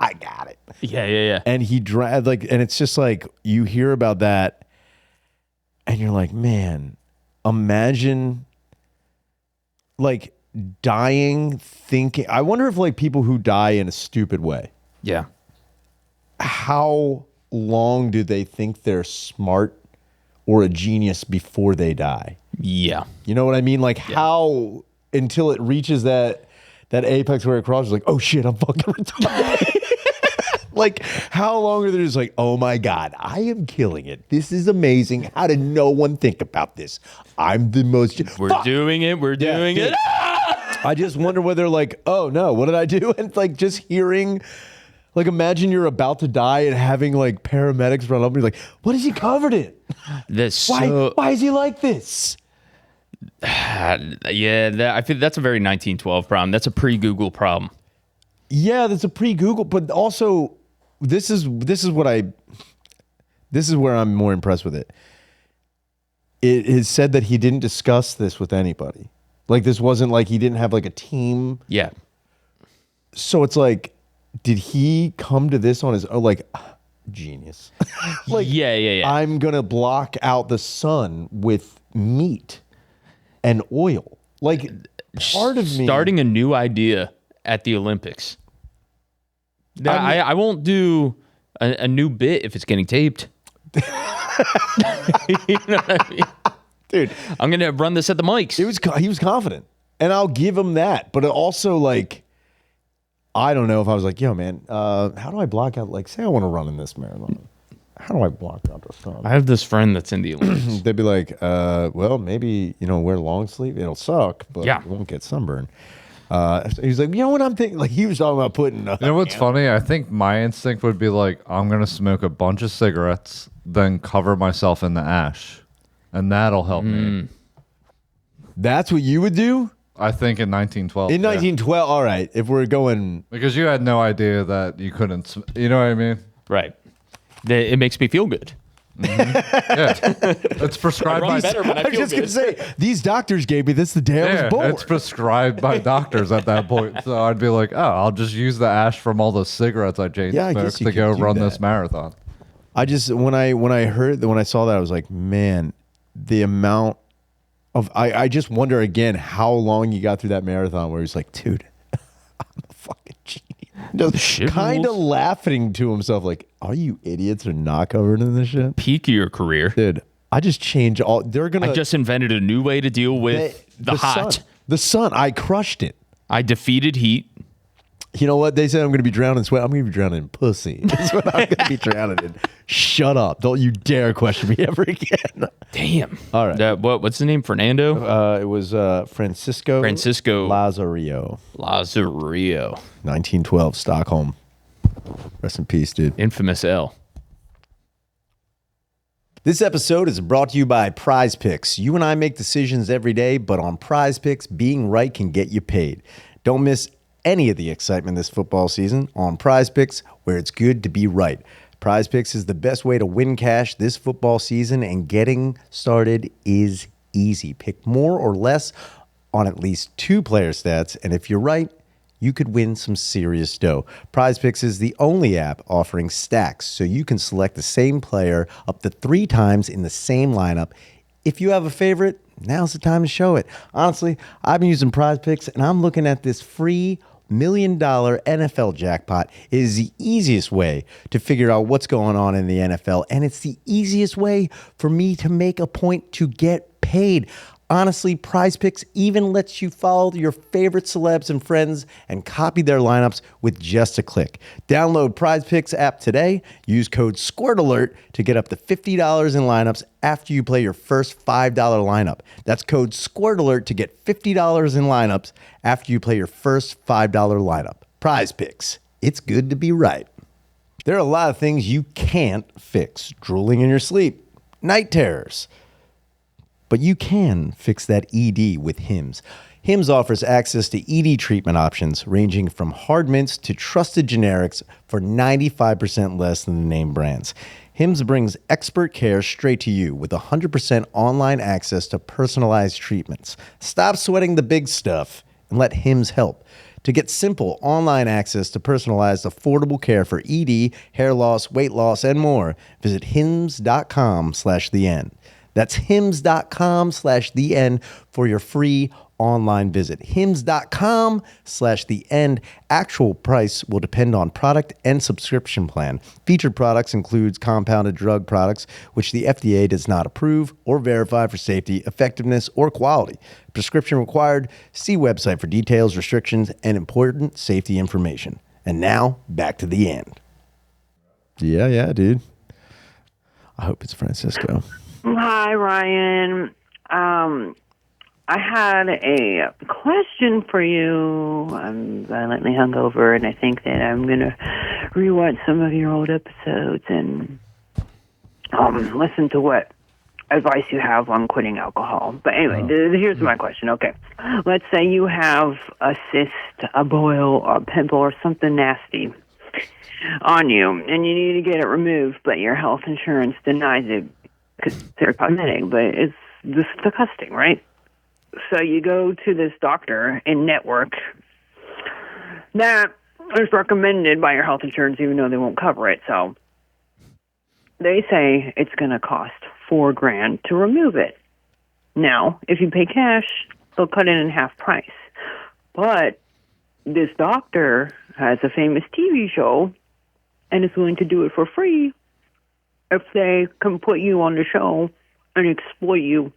I got it. Yeah. And he dragged and it's just like, you hear about that and you're like, man, imagine like dying thinking. I wonder if people who die in a stupid way, Yeah. how long do they think they're smart or a genius before they die? Yeah. You know what I mean? How until it reaches that apex where it crosses, like, oh shit, I'm fucking retarded. Like, how long are they just like, oh my God, I am killing it. This is amazing. How did no one think about this? I'm the most. We're doing it. We're doing it. I just wonder whether like, oh no, what did I do? And like just hearing, like imagine you're about to die and having like paramedics run up and be like, what is he covered in? Why is he like this? Yeah, I feel that's a very 1912 problem. That's a pre-Google problem. Yeah, that's a pre-Google, but also this is where I'm more impressed with it. It is said that he didn't discuss this with anybody. Like this wasn't like he didn't have like a team. Yeah. So it's like, did he come to this on his own? Like, genius. Like, yeah. I'm gonna block out the sun with meat and oil. Like, part of me starting a new idea at the Olympics. I won't do a new bit if it's getting taped. You know what I mean? Dude, I'm gonna run this at the mics. He was confident, and I'll give him that. But it also, like, I don't know if I was like, yo, man, how do I block out? Like, say I want to run in this marathon. How do I block out the sun? I have this friend that's in the Olympics. They'd be like, well, maybe wear long sleeve. It'll suck, but you won't get sunburn. He's like, you know what I'm thinking? Like he was talking about putting. You know what's funny? I think my instinct would be like, I'm gonna smoke a bunch of cigarettes, then cover myself in the ash, and that'll help me. That's what you would do? I think in 1912. In 1912, all right. If we're going, because you had no idea that you couldn't. You know what I mean? Right. It makes me feel good. Yeah, it's prescribed by. I was just gonna say these doctors gave me this the day I was born. It's prescribed by doctors at that point. So I'd be like, oh, I'll just use the ash from all the cigarettes I smoked to go run this marathon. I just when I saw that I was like, man, the amount of I just wonder again how long you got through that marathon where he's like, dude, I'm a fucking genius. Just kind of laughing to himself, like, "Are you idiots are not covered in this shit?" Peak of your career, dude. I just changed all. I just invented a new way to deal with the hot. The sun. I crushed it. I defeated heat. You know what? They said I'm going to be drowning in sweat. I'm going to be drowning in pussy. That's what I'm going to be drowning in. Shut up. Don't you dare question me ever again. Damn. All right. What's the name? Fernando? It was Francisco Lazarillo. 1912, Stockholm. Rest in peace, dude. Infamous L. This episode is brought to you by Prize Picks. You and I make decisions every day, but on Prize Picks, being right can get you paid. Don't miss any of the excitement this football season on Prize Picks, where it's good to be right. Prize Picks is the best way to win cash this football season, and getting started is easy. Pick more or less on at least 2 player stats, and if you're right, you could win some serious dough. Prize Picks is the only app offering stacks, so you can select the same player up to 3 times in the same lineup. If you have a favorite, now's the time to show it. Honestly, I've been using Prize Picks, and I'm looking at this free $1 million NFL jackpot. It is the easiest way to figure out what's going on in the NFL, and it's the easiest way for me to make a point to get paid. Honestly, Prize Picks even lets you follow your favorite celebs and friends and copy their lineups with just a click. Download Prize Picks app today. Use code SQUIRTALERT to get up to $50 in lineups after you play your first $5 lineup. That's code SQUIRTALERT to get $50 in lineups after you play your first $5 lineup. Prize Picks. It's good to be right. There are a lot of things you can't fix. Drooling in your sleep, night terrors. But you can fix that ED with Hims. Hims offers access to ED treatment options ranging from hard mints to trusted generics for 95% less than the name brands. Hims brings expert care straight to you with 100% online access to personalized treatments. Stop sweating the big stuff and let Hims help. To get simple online access to personalized, affordable care for ED, hair loss, weight loss, and more, visit hims.com/theend. That's hims.com/theend for your free online visit. hims.com/theend. Actual price will depend on product and subscription plan. Featured products includes compounded drug products, which the FDA does not approve or verify for safety, effectiveness, or quality. Prescription required. See website for details, restrictions, and important safety information. And now, back to the end. Yeah, dude. I hope it's Francisco. Hi, Ryan. I had a question for you. I'm violently hungover, and I think that I'm going to rewatch some of your old episodes and listen to what advice you have on quitting alcohol. But anyway, here's my question. Okay. Let's say you have a cyst, a boil, a pimple, or something nasty on you, and you need to get it removed, but your health insurance denies it because they're cosmetic, but it's disgusting, right? So you go to this doctor in network that is recommended by your health insurance, even though they won't cover it. So they say it's going to cost $4,000 to remove it. Now, if you pay cash, they'll cut it in half price. But this doctor has a famous TV show and is willing to do it for free if they can put you on the show and exploit you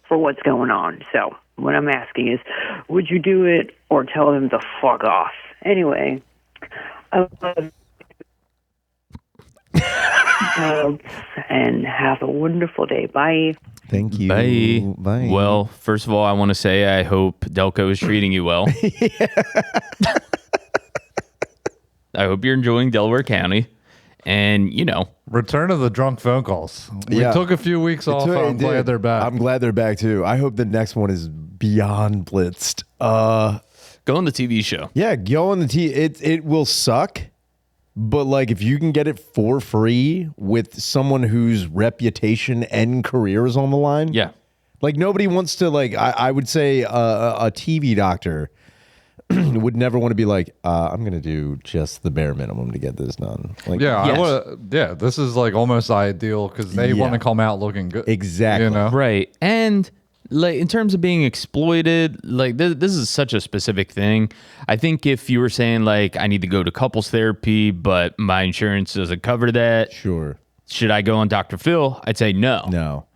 for what's going on. So what I'm asking is, would you do it or tell them to fuck off? Anyway, and have a wonderful day. Bye. Thank you. Bye. Well, first of all, I want to say I hope Delco is treating you well. I hope you're enjoying Delaware County. And, Return of the drunk phone calls. We took a few weeks off. I'm glad they're back. I'm glad they're back, too. I hope the next one is beyond blitzed. Go on the TV show. Yeah, go on the TV. It will suck. But, like, if you can get it for free with someone whose reputation and career is on the line. Yeah. Like, nobody wants to, like, I would say a TV doctor would never want to be like, I'm going to do just the bare minimum to get this done. Like, this is like almost ideal because they want to come out looking good. Exactly. Right. And like in terms of being exploited, like this is such a specific thing. I think if you were saying like, I need to go to couples therapy, but my insurance doesn't cover that. Sure. Should I go on Dr. Phil? I'd say no. No.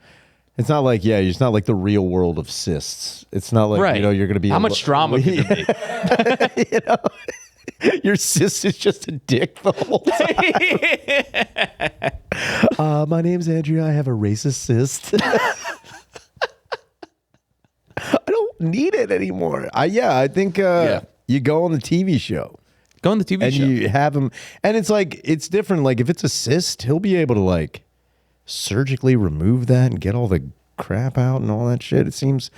It's not like, it's not like the real world of cysts. It's not like, you're going to be... How much drama could there be? Your cyst is just a dick the whole time. My name's Andrea. I have a racist cyst. I don't need it anymore. I think you go on the TV show. Go on the TV show. And you have him... And it's like, it's different. Like, if it's a cyst, he'll be able to, like... surgically remove that and get all the crap out and all that shit. It seems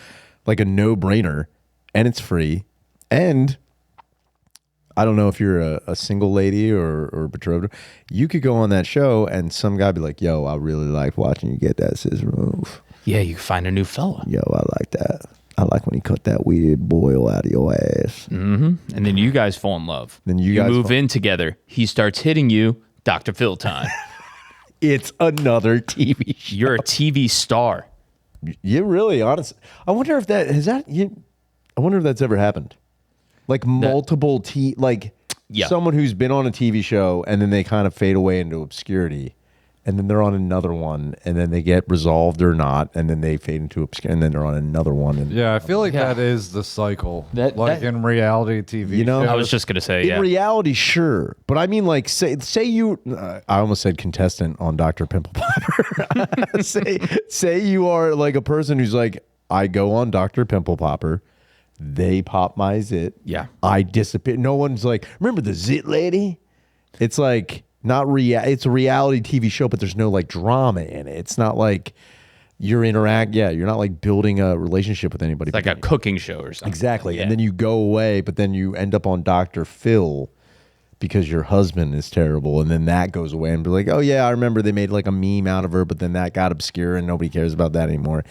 like a no-brainer, and it's free. And I don't know if you're a single lady or betrothed. You could go on that show and some guy be like, yo, I really like watching you get that scissor move. Yeah, you can find a new fella. Yo, I like that. I like when you cut that weird boil out of your ass. Mm-hmm. And then you guys fall in love. Then you guys move in together. He starts hitting you. Dr. Phil time. It's another TV show. You're a TV star. You really, honest. I wonder if that has that. I wonder if that's ever happened. Like multiple someone who's been on a TV show and then they kind of fade away into obscurity, and then they're on another one, and then they get resolved or not, and then they fade into obscurity, and then they're on another one. And I feel like that is the cycle. In reality TV, shows. I was just gonna say, in reality, sure, but I mean, like, say you, I almost said contestant on Dr. Pimple Popper. say you are like a person who's like, I go on Dr. Pimple Popper, they pop my zit, I disappear. No one's like, remember the zit lady? It's like. It's a reality TV show, but there's no like drama in it. It's not like you're you're not like building a relationship with anybody. It's like a cooking show or something. Exactly. Yeah. And then you go away, but then you end up on Dr. Phil because your husband is terrible. And then that goes away and be like, oh yeah, I remember they made like a meme out of her, but then that got obscure and nobody cares about that anymore.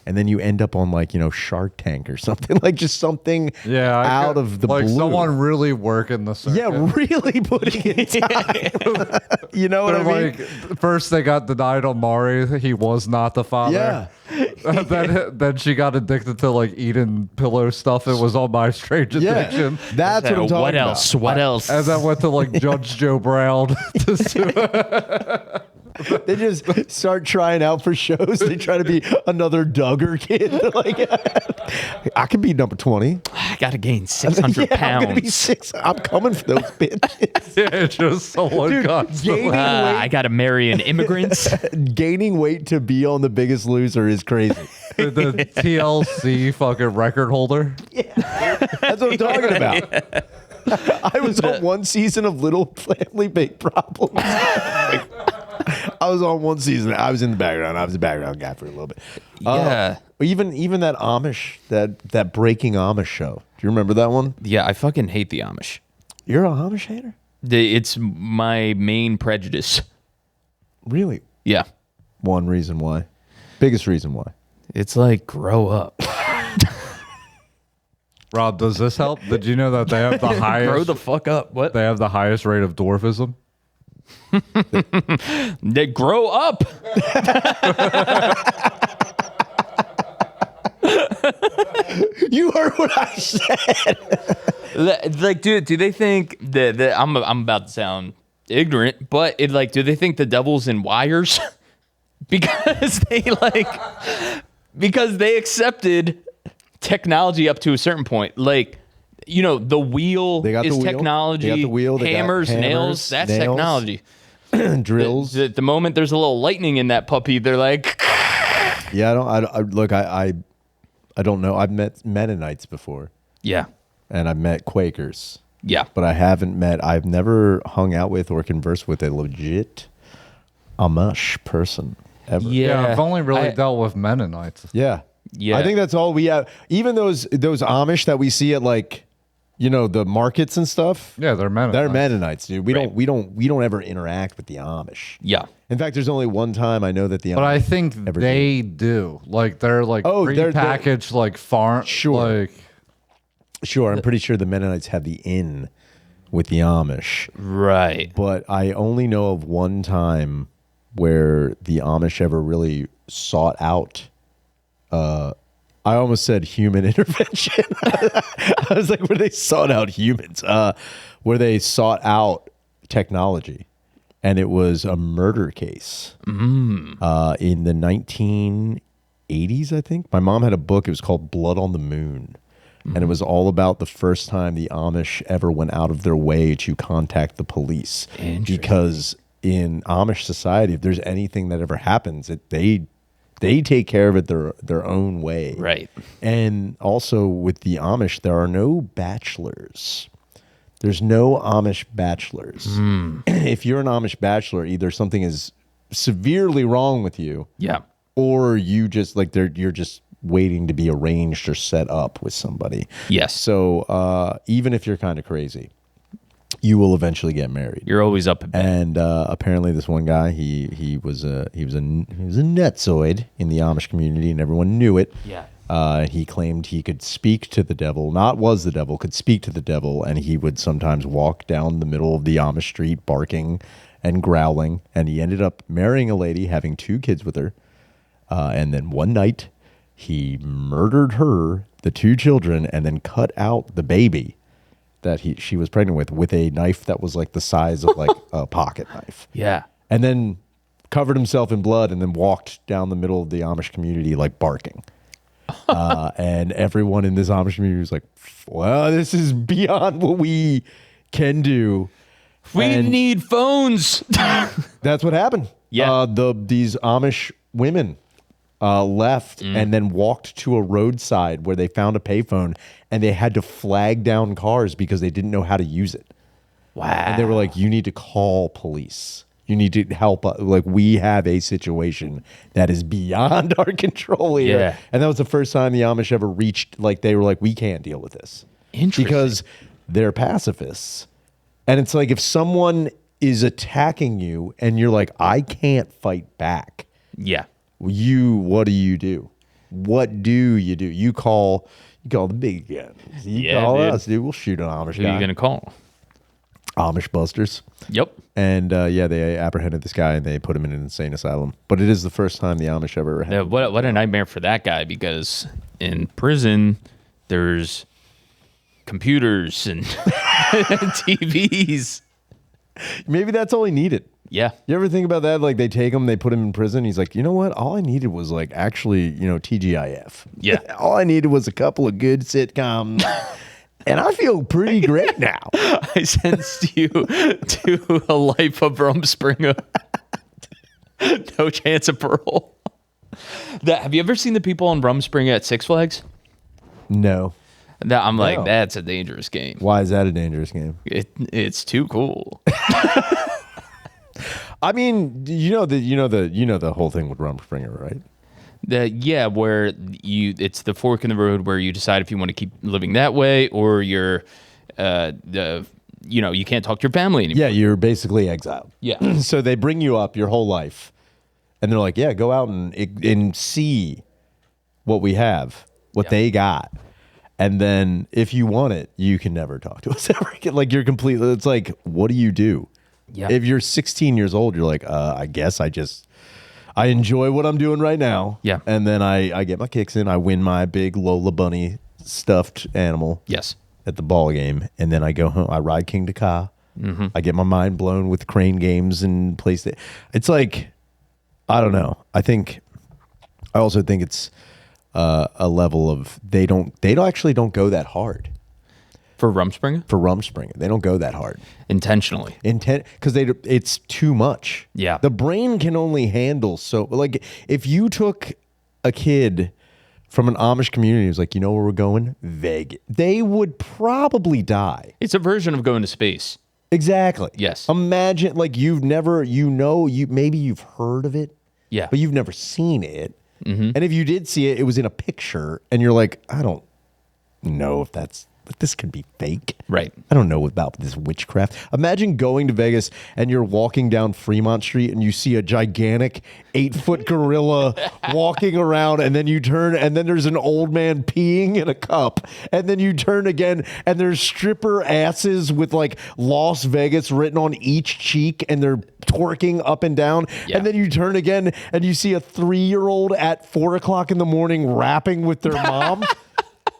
And then you end up on like, Shark Tank or something, like just something out of the blue. Like someone really working the circuit. Yeah, really putting in time. You know what I mean? Like, first they got denied on Maury. He was not the father. Yeah. then she got addicted to like eating pillow stuff. It was on My Strange Addiction. That's what I'm talking about. What else? And then went to like Judge Joe Brown. They just start trying out for shows. They try to be another Duggar kid. Like, I could be number 20. I gotta gain 600 I'm gonna be pounds. 6. I'm coming for those bitches. Yeah, just someone Dude, constantly. gaining I gotta marry an immigrant. Gaining weight to be on The Biggest Loser is crazy. The TLC fucking record holder. That's what I'm talking about. I was on one season of Little Family Big Problems. I was on one season. I was in the background. I was the background guy for a little bit. Yeah. Even that Amish, that Breaking Amish show. Do you remember that one? Yeah, I fucking hate the Amish. You're a Amish hater? It's my main prejudice. Really? Yeah. One reason why. Biggest reason why. It's like, grow up. Rob, does this help? Did you know that they have the highest? Grow the fuck up. What? They have the highest rate of dwarfism. They grow up. You heard what I said. Like, dude, do they think that I'm about to sound ignorant, but do they think the devil's in wires? because they accepted technology up to a certain point. Like, the wheel is technology. They got the wheel. They got hammers, nails, that's nails, technology. Drills. The moment there's a little lightning in that puppy, they're like, Yeah, I don't know. I've met Mennonites before, yeah, and I've met Quakers, yeah. but I've never hung out with or conversed with a legit Amish person ever. Yeah, I've only really dealt with Mennonites. Yeah. Yeah. I think that's all we have. Even those Amish that we see at the markets and stuff. Yeah, they're Mennonites. They're Mennonites, dude. We don't ever interact with the Amish. Yeah. In fact, there's only one time I know that the Amish. But I think ever they do. Like they're like they're prepackaged like farm. Sure. Like Sure, I'm pretty sure the Mennonites have the in with the Amish. Right. But I only know of one time where the Amish ever really sought out I almost said human intervention. I was like, where they sought out humans, where they sought out technology. And it was a murder case in the 1980s, I think. My mom had a book. It was called Blood on the Moon. And it was all about the first time the Amish ever went out of their way to contact the police. Because in Amish society, if there's anything that ever happens, they take care of it their own way. Right. And also with the Amish, there are no bachelors. There's no Amish bachelors. If you're an Amish bachelor, either something is severely wrong with you, Yeah. or you just you're just waiting to be arranged or set up with somebody. Yes. So even if you're kind of crazy, you will eventually get married. You're always up a bit. And apparently, this one guy, he was a nutsoid in the Amish community, and everyone knew it. Yeah. He claimed he could speak to the devil, not was the devil, could speak to the devil, and he would sometimes walk down the middle of the Amish street barking and growling. And he ended up marrying a lady, having 2 kids with her. And then one night, he murdered her, the 2 children, and then cut out the baby that she was pregnant with a knife that was like the size of like a pocket knife. Yeah. And then covered himself in blood and then walked down the middle of the Amish community like barking. And everyone in this Amish community was like, well, this is beyond what we can do. We need phones. That's what happened. Yeah. These Amish women left and then walked to a roadside where they found a payphone, and they had to flag down cars because they didn't know how to use it. Wow. And they were like, you need to call police. You need to help. Like, we have a situation that is beyond our control here. Yeah. And that was the first time the Amish ever reached, like, they were like, we can't deal with this. Interesting. Because they're pacifists. And it's like, if someone is attacking you and you're like, I can't fight back. Yeah. What do? What do? You call the big guns. You call dude. us, dude. We'll shoot an Amish Who guy. are you going to call? Amish busters. Yep. And they apprehended this guy and they put him in an insane asylum. But it is the first time the Amish ever had. Yeah, what a nightmare for that guy, because in prison, there's computers and TVs. Maybe that's all he needed. Yeah. You ever think about that? Like they take him, they put him in prison. He's like, you know what? All I needed was like actually, TGIF. Yeah. All I needed was a couple of good sitcoms. And I feel pretty great now. I sentenced you to a life of Rumspringa. No chance of parole. Have you ever seen the people on Rumspringa at Six Flags? No. I'm like, No. that's a dangerous game. Why is that a dangerous game? It's too cool. I mean, the whole thing with Rumspringa, right? Where it's the fork in the road where you decide if you want to keep living that way or you can't talk to your family anymore. Yeah, you're basically exiled. Yeah. So they bring you up your whole life, and they're like, yeah, go out and see what we have, what they got. And then if you want it, you can never talk to us ever again. Like you're completely, it's like, what do you do? Yeah. If you're 16 years old, you're like, I guess I enjoy what I'm doing right now. Yeah. And then I get my kicks in. I win my big Lola Bunny stuffed animal. Yes. At the ball game. And then I go home. I ride King to Ka. Mm-hmm. I get my mind blown with crane games and PlayStation. It's like, I don't know. I also think it's a level of they actually don't go that hard. For Rumspringa? For Rumspringa. They don't go that hard. Intentionally. Because it's too much. Yeah. The brain can only handle so, like, if you took a kid from an Amish community who's like, you know where we're going? Vegas. They would probably die. It's a version of going to space. Exactly. Yes. Imagine, like, maybe you've heard of it. Yeah. But you've never seen it. Mm-hmm. And if you did see it, it was in a picture, and you're like, I don't know if this could be fake. Right. I don't know about this witchcraft. Imagine going to Vegas and you're walking down Fremont Street and you see a gigantic 8-foot gorilla walking around, and then you turn and then there's an old man peeing in a cup, and then you turn again and there's stripper asses with like Las Vegas written on each cheek and they're twerking up and down. Yeah. And then you turn again and you see a 3-year-old at 4:00 in the morning rapping with their mom.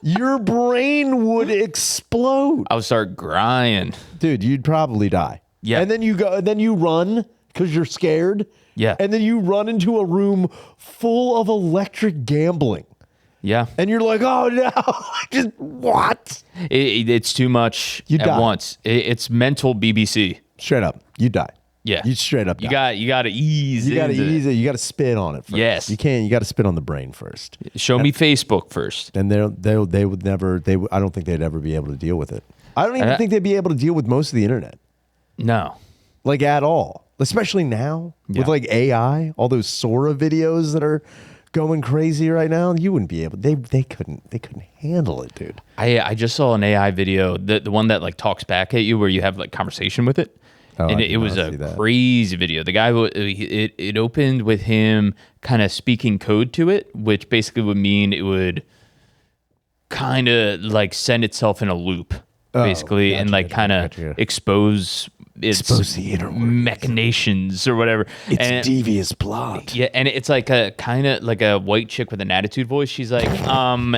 Your brain would explode. I would start crying. Dude, you'd probably die. Yeah. And then you run because you're scared. Yeah. And then you run into a room full of electric gambling. Yeah. And you're like, oh no, just what? It's too much You at die. once. It's mental BBC. Straight up, you die. Yeah. You straight up die. You got to ease You got to into ease it. You got to spit on it first. Yes. You got to spit on the brain first. Show me Facebook first. And they would never, I don't think they'd ever be able to deal with it. I don't even think they'd be able to deal with most of the internet. No. Like at all. Especially now with Yeah. like AI, all those Sora videos that are going crazy right now. You wouldn't be able, they couldn't handle it, dude. I just saw an AI video, the one that like talks back at you where you have like conversation with it. Oh, And I it did was not a see that. crazy video. The guy, it opened with him kind of speaking code to it, which basically would mean it would kind of like send itself in a loop, basically, gotcha, and like kind of gotcha. expose the inner workings. machinations or whatever. And devious plot. yeah, and it's like a kind of like a white chick with an attitude voice. She's like,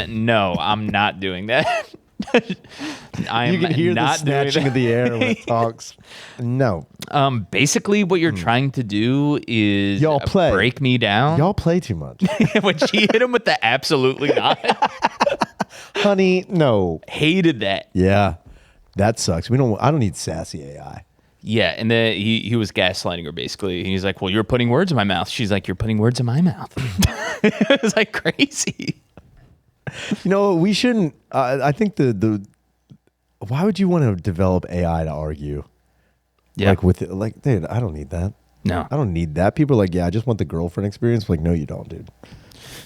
no, I'm not doing that. I'm You can hear the not doing snatching that. of the air when it talks. No. Basically, what you're trying to do is Y'all play. break me down. Y'all play too much. When she hit him with the absolutely not, Honey, no. hated that. Yeah. That sucks. I don't need sassy AI. Yeah, and then he was gaslighting her basically. He's like, "Well, you're putting words in my mouth." She's like, "You're putting words in my mouth." It was like crazy. You know, we shouldn't. I think the. Why would you want to develop AI to argue? Yeah. Like, dude, I don't need that. No. I don't need that. People are like, yeah, I just want the girlfriend experience. Like, no, you don't, dude.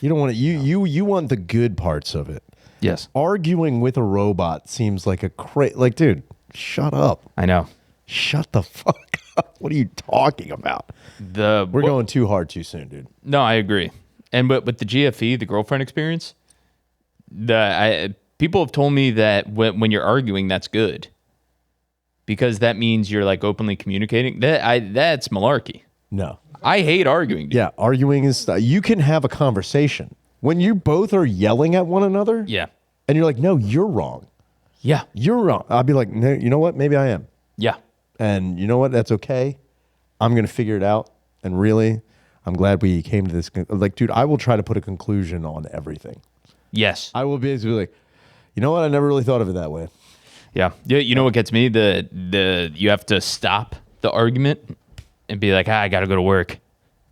You don't want it. You want the good parts of it. Yes. Arguing with a robot seems like like, dude, shut up. I know. Shut the fuck up. What are you talking about? We're going too hard too soon, dude. No, I agree. And but with the GFE, the girlfriend experience, people have told me that when you're arguing, that's good, because that means you're like openly communicating. That's malarkey. No. I hate arguing. Dude. Yeah, arguing is. You can have a conversation when you both are yelling at one another. Yeah. And you're like, no, you're wrong. Yeah. You're wrong. I'll be like, no, you know what? Maybe I am. Yeah. And you know what? That's okay. I'm going to figure it out. And really, I'm glad we came to this. Like, dude, I will try to put a conclusion on everything. Yes. I will basically be like, you know what? I never really thought of it that way. Yeah. You know what gets me? You have to stop the argument and be like, I got to go to work.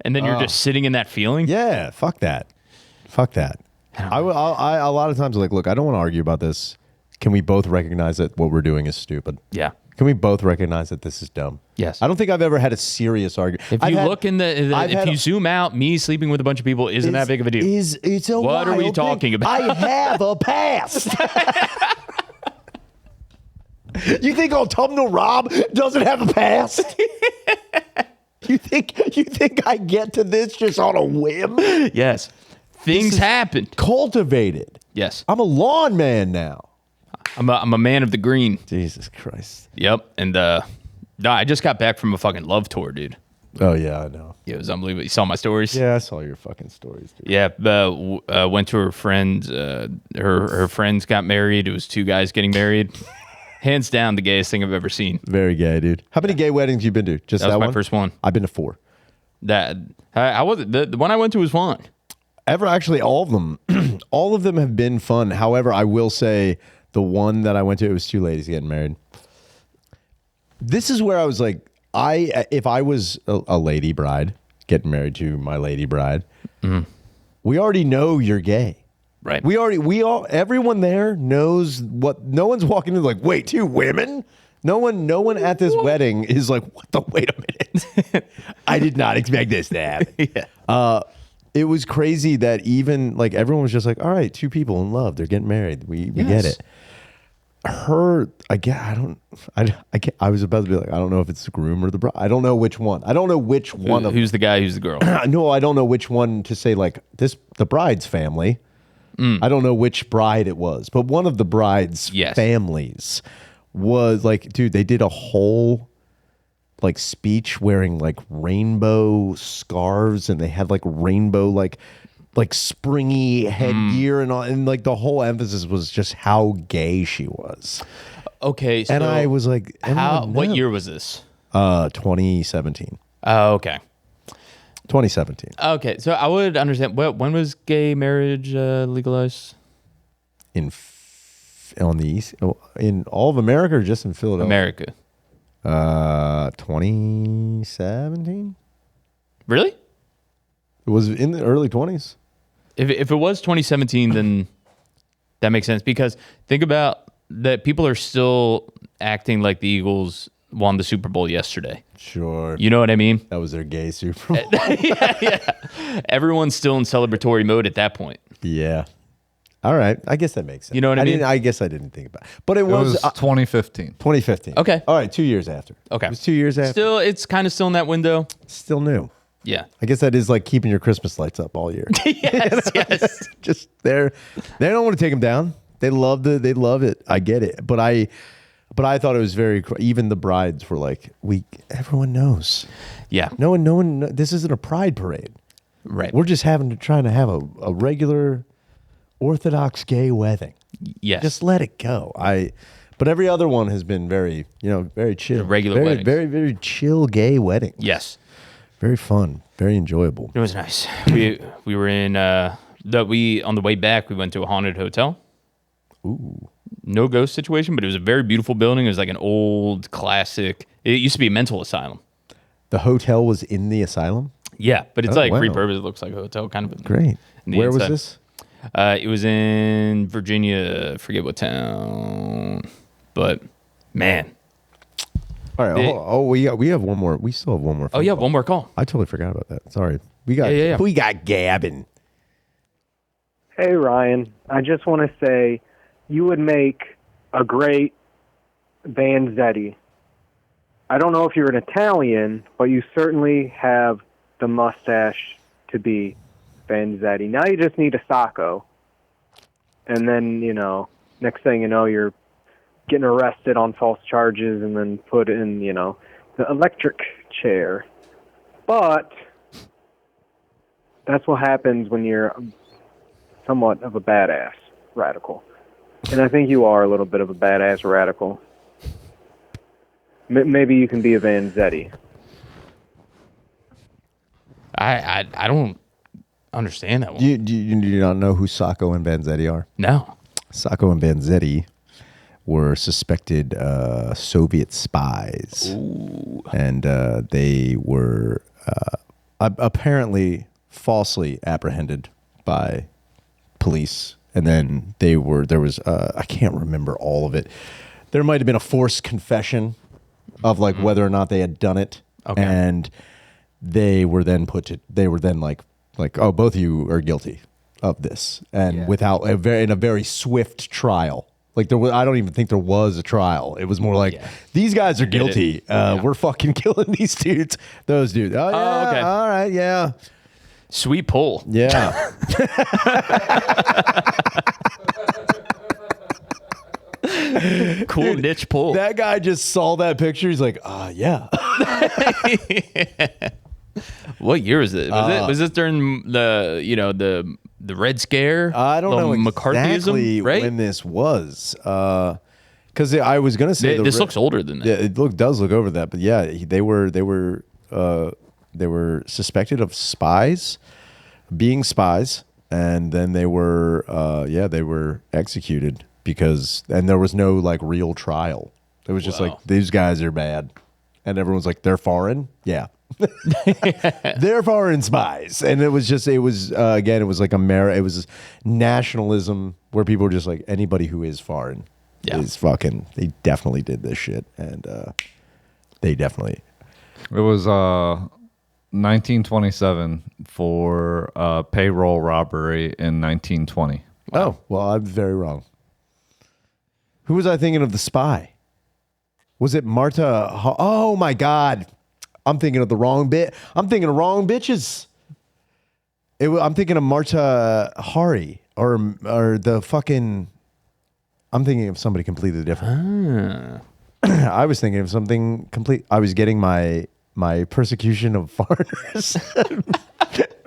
And then you're just sitting in that feeling. Yeah. Fuck that. A lot of times I'm like, look, I don't want to argue about this. Can we both recognize that what we're doing is stupid? Yeah. Can we both recognize that this is dumb? Yes. I don't think I've ever had a serious argument. If you zoom out, me sleeping with a bunch of people isn't that big of a deal. What are we talking about? I have a past. You think autumnal Rob doesn't have a past? You think I get to this just on a whim? Yes. Things happen. Cultivated. Yes. I'm a lawn man now. I'm a man of the green. Jesus Christ. Yep. And I just got back from a fucking love tour, dude. Oh yeah, I know. Yeah, it was unbelievable. You saw my stories? Yeah, I saw your fucking stories, dude. Yeah, went to her friend. Her friends got married. It was 2 guys getting married. Hands down, the gayest thing I've ever seen. Very gay, dude. How many gay weddings you been to? Just that was one? My first one. I've been to 4. I wasn't the one I went to was fun. Actually, all of them. All of them have been fun. However, I will say the one that I went to, it was 2 ladies getting married. This is where I was like, if I was a lady bride getting married to my lady bride, we already know you're gay. Right. Everyone there knows what. No one's walking in like, wait, 2 women? No one at this wedding is like, wait a minute. I did not expect this to happen. Yeah. It was crazy that even like everyone was just like, all right, 2 people in love, they're getting married. We get it. I was about to be like, I don't know if it's the groom or the bride. I don't know which one. I don't know which one of who's the guy, who's the girl. No, I don't know which one to say like the bride's family. I don't know which bride it was, but one of the bride's families was like, dude, they did a whole like speech wearing like rainbow scarves, and they had like rainbow like springy headgear and all, and like the whole emphasis was just how gay she was. Okay, so and I was like, what year was this? 2017. Oh, okay. 2017. Okay, so I would understand. When was gay marriage legalized? On the East, in all of America, or just in Philadelphia? America. 2017. Really? It was in the early 20s. If it was 2017, then that makes sense, because think about that. People are still acting like the Eagles won the Super Bowl yesterday. Sure. You know what I mean? That was their gay Super Bowl. Yeah. Everyone's still in celebratory mode at that point. Yeah. All right. I guess that makes sense. You know what I mean? I guess I didn't think about it. But it was 2015. 2015. Okay. All right. 2 years after. Okay. It was 2 years after. Still, it's kind of still in that window. Still new. Yeah. I guess that is like keeping your Christmas lights up all year. Yes. Just they don't want to take them down. They love it. I get it. But I thought it was even the brides were like, everyone knows. Yeah. No one, this isn't a pride parade. Right. We're just trying to have a regular Orthodox gay wedding. Yes. Just let it go. But every other one has been very, very chill. The regular very, weddings. very, very chill gay wedding. Yes. Very fun. Very enjoyable. It was nice. We were in on the way back, we went to a haunted hotel. Ooh. No ghost situation, but it was a very beautiful building. It was like an old classic. It used to be a mental asylum. The hotel was in the asylum? Yeah, but it's Oh, like wow. repurposed. It looks like a hotel, kind of. Great. Where was inside. this? It was in Virginia. I forget what town, but man. All right. We have one more. We still have one more. Oh yeah, one more call. I totally forgot about that. Sorry. We got Gavin. Hey Ryan, I just want to say you would make a great Vanzetti. I don't know if you're an Italian, but you certainly have the mustache to be Vanzetti. Now you just need a Sacco. And then, next thing you know, you're getting arrested on false charges and then put in, the electric chair. But that's what happens when you're somewhat of a badass radical. And I think you are a little bit of a badass radical. Maybe you can be a Vanzetti. I don't understand that one. Do you not know who Sacco and Vanzetti are? No. Sacco and Vanzetti were suspected Soviet spies. Ooh. And they were apparently falsely apprehended by police. And then there was I can't remember all of it. There might have been a forced confession of like whether or not they had done it. Okay. And they were then like, oh, both of you are guilty of this. And without in a very swift trial. Like I don't even think there was a trial. It was more like these guys are guilty. We're fucking killing these dudes. Those dudes. Oh yeah. Okay. All right. Yeah. Sweet pull. Yeah. Cool niche pull. That guy just saw that picture. He's like, yeah. What year was it? Was this during the Red Scare? I don't know McCarthyism, exactly right? when this was. Because I was gonna say This looks older than that. Yeah, it does look over that, but yeah, they were suspected of being spies, and then they were executed and there was no like real trial. It was just like these guys are bad, and everyone's like they're foreign, yeah. They're foreign spies, and it was again, it was like it was nationalism where people were just like anybody who is foreign is fucking. They definitely did this shit, and they definitely. It was 1927 for payroll robbery in 1920. Oh well, I'm very wrong. Who was I thinking of the spy? Was it Marta? Oh my God. I'm thinking of the wrong bit. I'm thinking of wrong bitches. I'm thinking of Marta Hari or the fucking. I'm thinking of somebody completely different. I was thinking of something complete. I was getting my persecution of foreigners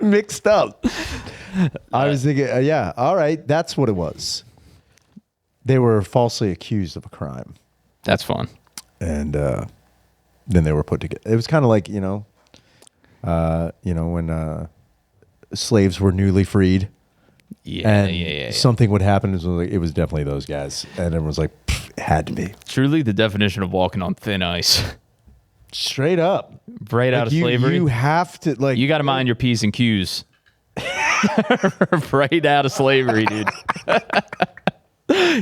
mixed up. I was thinking, all right, that's what it was. They were falsely accused of a crime. That's fun. And then they were put together. It was kind of like, when slaves were newly freed. Yeah. Something would happen. It was definitely those guys. And everyone's like, it had to be. Truly the definition of walking on thin ice. Straight up. Right out of slavery. You have to, like. You got to mind your P's and Q's. Right out of slavery, dude.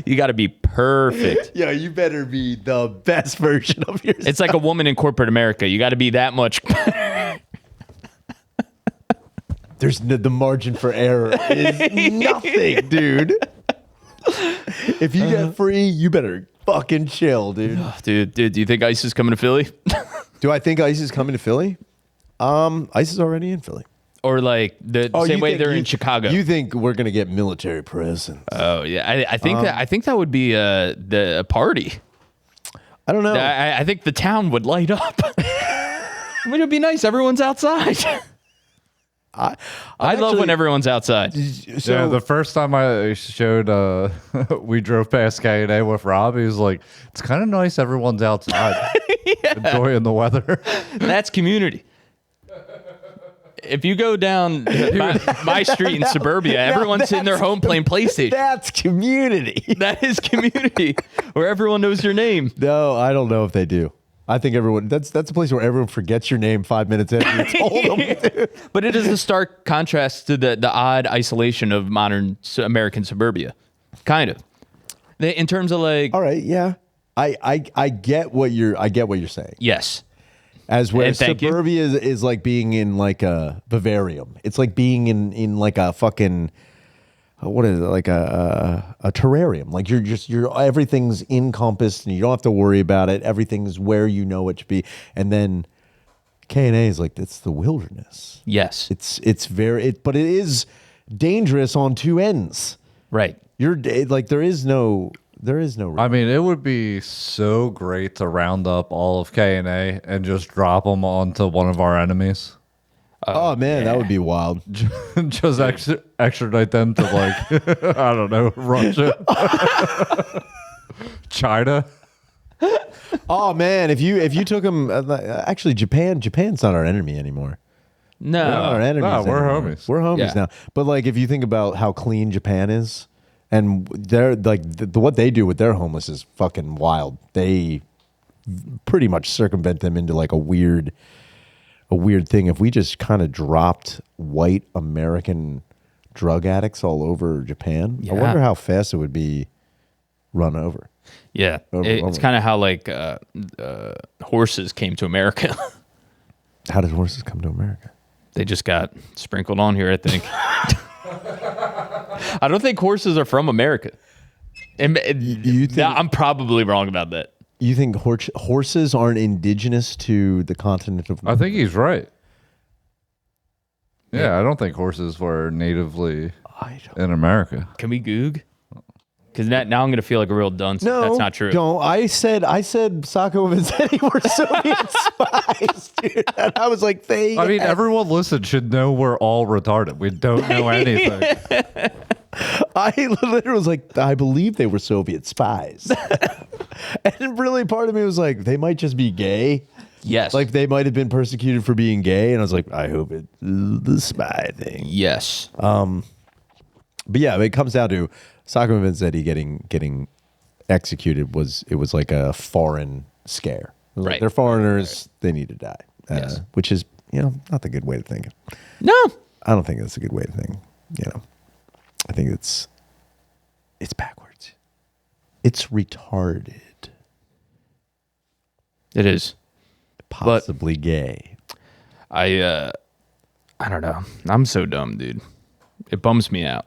You got to be perfect. Yeah, you better be the best version of yourself. It's like a woman in corporate America. You got to be that much. There's the margin for error is nothing, dude. If you get free, you better fucking chill, dude. Dude, do you think ICE is coming to Philly? Do I think ICE is coming to Philly? ICE is already in Philly. Or like the same way they're in Chicago. You think we're gonna get military presence? Oh yeah, I think that would be a party. I don't know. I think the town would light up. I mean, it'd be nice. Everyone's outside. I love when everyone's outside. So yeah, the first time I showed, we drove past K&A with Rob. He was like, "It's kind of nice. Everyone's outside, enjoying the weather." That's community. If you go down my street in suburbia, everyone's sitting their home playing PlayStation. That's community. That is community, where everyone knows your name. No, I don't know if they do. I think everyone. That's a place where everyone forgets your name 5 minutes after you told them. But it is a stark contrast to the odd isolation of modern American suburbia, kind of. In terms of like, all right, yeah, I get what you're saying. Yes. As where suburbia is like being in like a vivarium. It's like being in like a fucking, what is it, like a terrarium. Like you're everything's encompassed and you don't have to worry about it. Everything's where you know it to be. And then K&A is like, it's the wilderness. Yes. It's but it is dangerous on two ends. Right. You're like there is no. I mean, it would be so great to round up all of K&A and just drop them onto one of our enemies. Oh man, that would be wild. Just extradite them to like, I don't know, Russia, China. Oh man, if you took them, actually Japan's not our enemy anymore. No. We're not our enemies. No, we're anymore. homies. We're homies Yeah. now. But like, if you think about how clean Japan is, and they're like what they do with their homeless is fucking wild. They pretty much circumvent them into like a weird thing. If we just kind of dropped white American drug addicts all over Japan, I wonder how fast it would be run over. Yeah. It's kind of how like horses came to America. How did horses come to America? They just got sprinkled on here, I think. I don't think horses are from America. You think, I'm probably wrong about that. you think horses aren't indigenous to the continent of I think he's right. Yeah, I don't think horses were natively in America. Can we goog? Because now I'm going to feel like a real dunce. No, That's not true. Don't. I said Sacco and Vanzetti were Soviet spies, dude. And I was like, I mean, everyone listening should know we're all retarded. We don't know anything. I literally was like, I believe they were Soviet spies. And really part of me was like, they might just be gay. Yes. Like they might have been persecuted for being gay. And I was like, I hope it's the spy thing. Yes. But yeah, it comes down to Sacco and Vanzetti getting executed was like a foreign scare. It was like, Right. they're foreigners. They need to die. Yes. Which is, not the good way to think. No. I don't think that's a good way to think. I think it's backwards. It's retarded. It is. Possibly gay. I don't know. I'm so dumb, dude. It bums me out.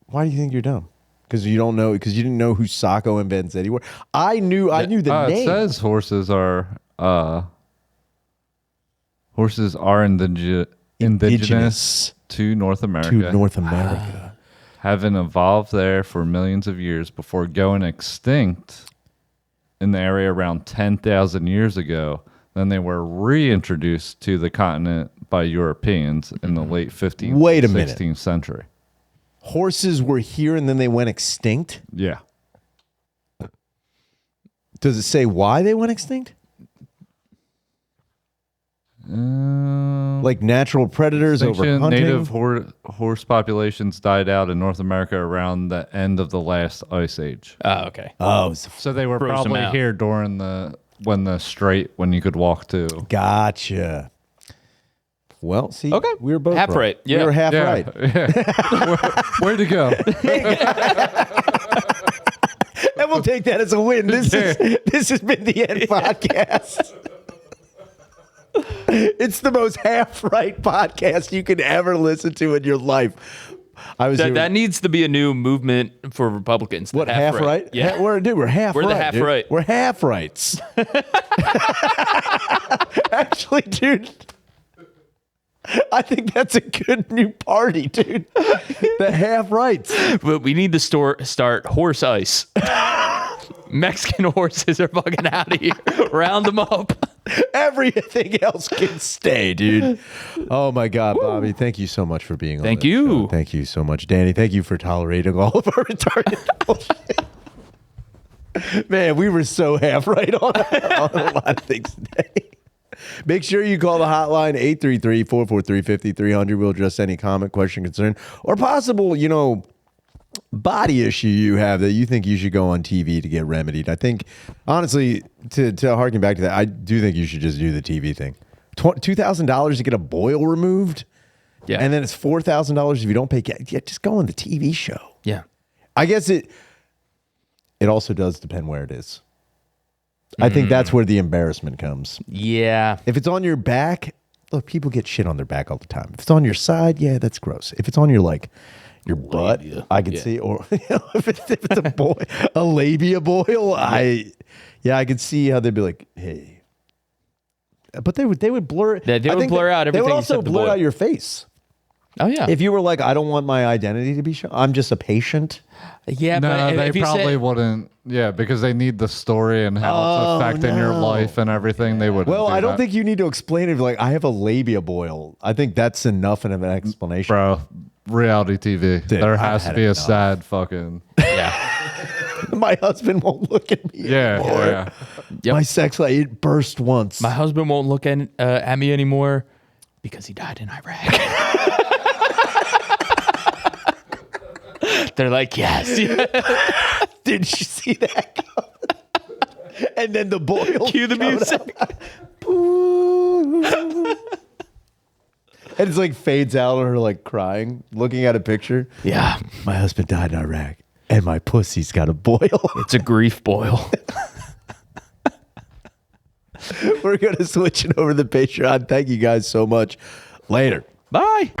Why do you think you're dumb? Because you don't know. Because you didn't know who Sacco and Vanzetti were. I knew the It name. says horses are indigenous to North America. to North America. Having evolved there for millions of years before going extinct in the area around 10,000 years ago. Then they were reintroduced to the continent by Europeans in the late 15th, Wait a minute. 16th century. Horses were here and then they went extinct. Yeah. Does it say why they went extinct? Like natural predators over Extinction, hunting? native horse populations died out in North America around the end of the last ice age. Oh, okay. Oh, So they were Froze them probably out. here during when you could walk too. gotcha. Well, see, Okay. we were both Half right. We Yeah. were half Yeah. right. Yeah. Way to go. And we'll take that as a win. This has been the End Podcast. It's the most half right podcast you could ever listen to in your life. That needs to be a new movement for Republicans. the what half right? Yeah. We're half We're right. the half dude. right. We're half rights. Actually, dude, I think that's a good new party, dude. The half rights. But we need to start horse ice. Mexican horses are fucking out of here. Round them up. Everything else can stay, dude. Oh my God, Bobby, thank you so much for being on. Thank this you. show. Thank you so much, Danny. Thank you for tolerating all of our retarded bullshit. Man, we were so half right on a lot of things today. Make sure you call the hotline 833-443-5300. We'll address any comment, question, concern, or possible, body issue you have that you think you should go on TV to get remedied. I think, honestly, to harken back to that, I do think you should just do the TV thing. $2,000 to get a boil removed, Yeah. and then it's $4,000 if you don't pay. Yeah, just go on the TV show. Yeah. I guess it also does depend where it is. I think that's where the embarrassment comes. Yeah. If it's on your back, look, people get shit on their back all the time. If it's on your side, yeah, that's gross. If it's on your your butt, I could see, or if it's a labia boil, I could see how they'd be like, hey, but they would blur. They would blur out They would everything also except the blur boil. out your face. Oh, yeah. If you were like, I don't want my identity to be shown. I'm just a patient. Yeah, No, but they if you probably say, wouldn't. Yeah, because they need the story and how it's affecting your no. life and everything. They would. Well, I don't think you need to explain it. Like, I have a labia boil. I think that's enough of an explanation. bro. Reality TV. Dude, there I've has to had be a enough. sad fucking. yeah. My husband won't look at me Yeah, anymore. yeah. Yep. My sex life, it burst once. My husband won't look at me anymore. Because he died in Iraq. They're like, yes. Did you see that? And then the boil. Cue the music. And it's like fades out on her like crying, looking at a picture. Yeah. My husband died in Iraq, and my pussy's got a boil. It's a grief boil. We're gonna switch it over to the Patreon. Thank you guys so much. Later. Bye.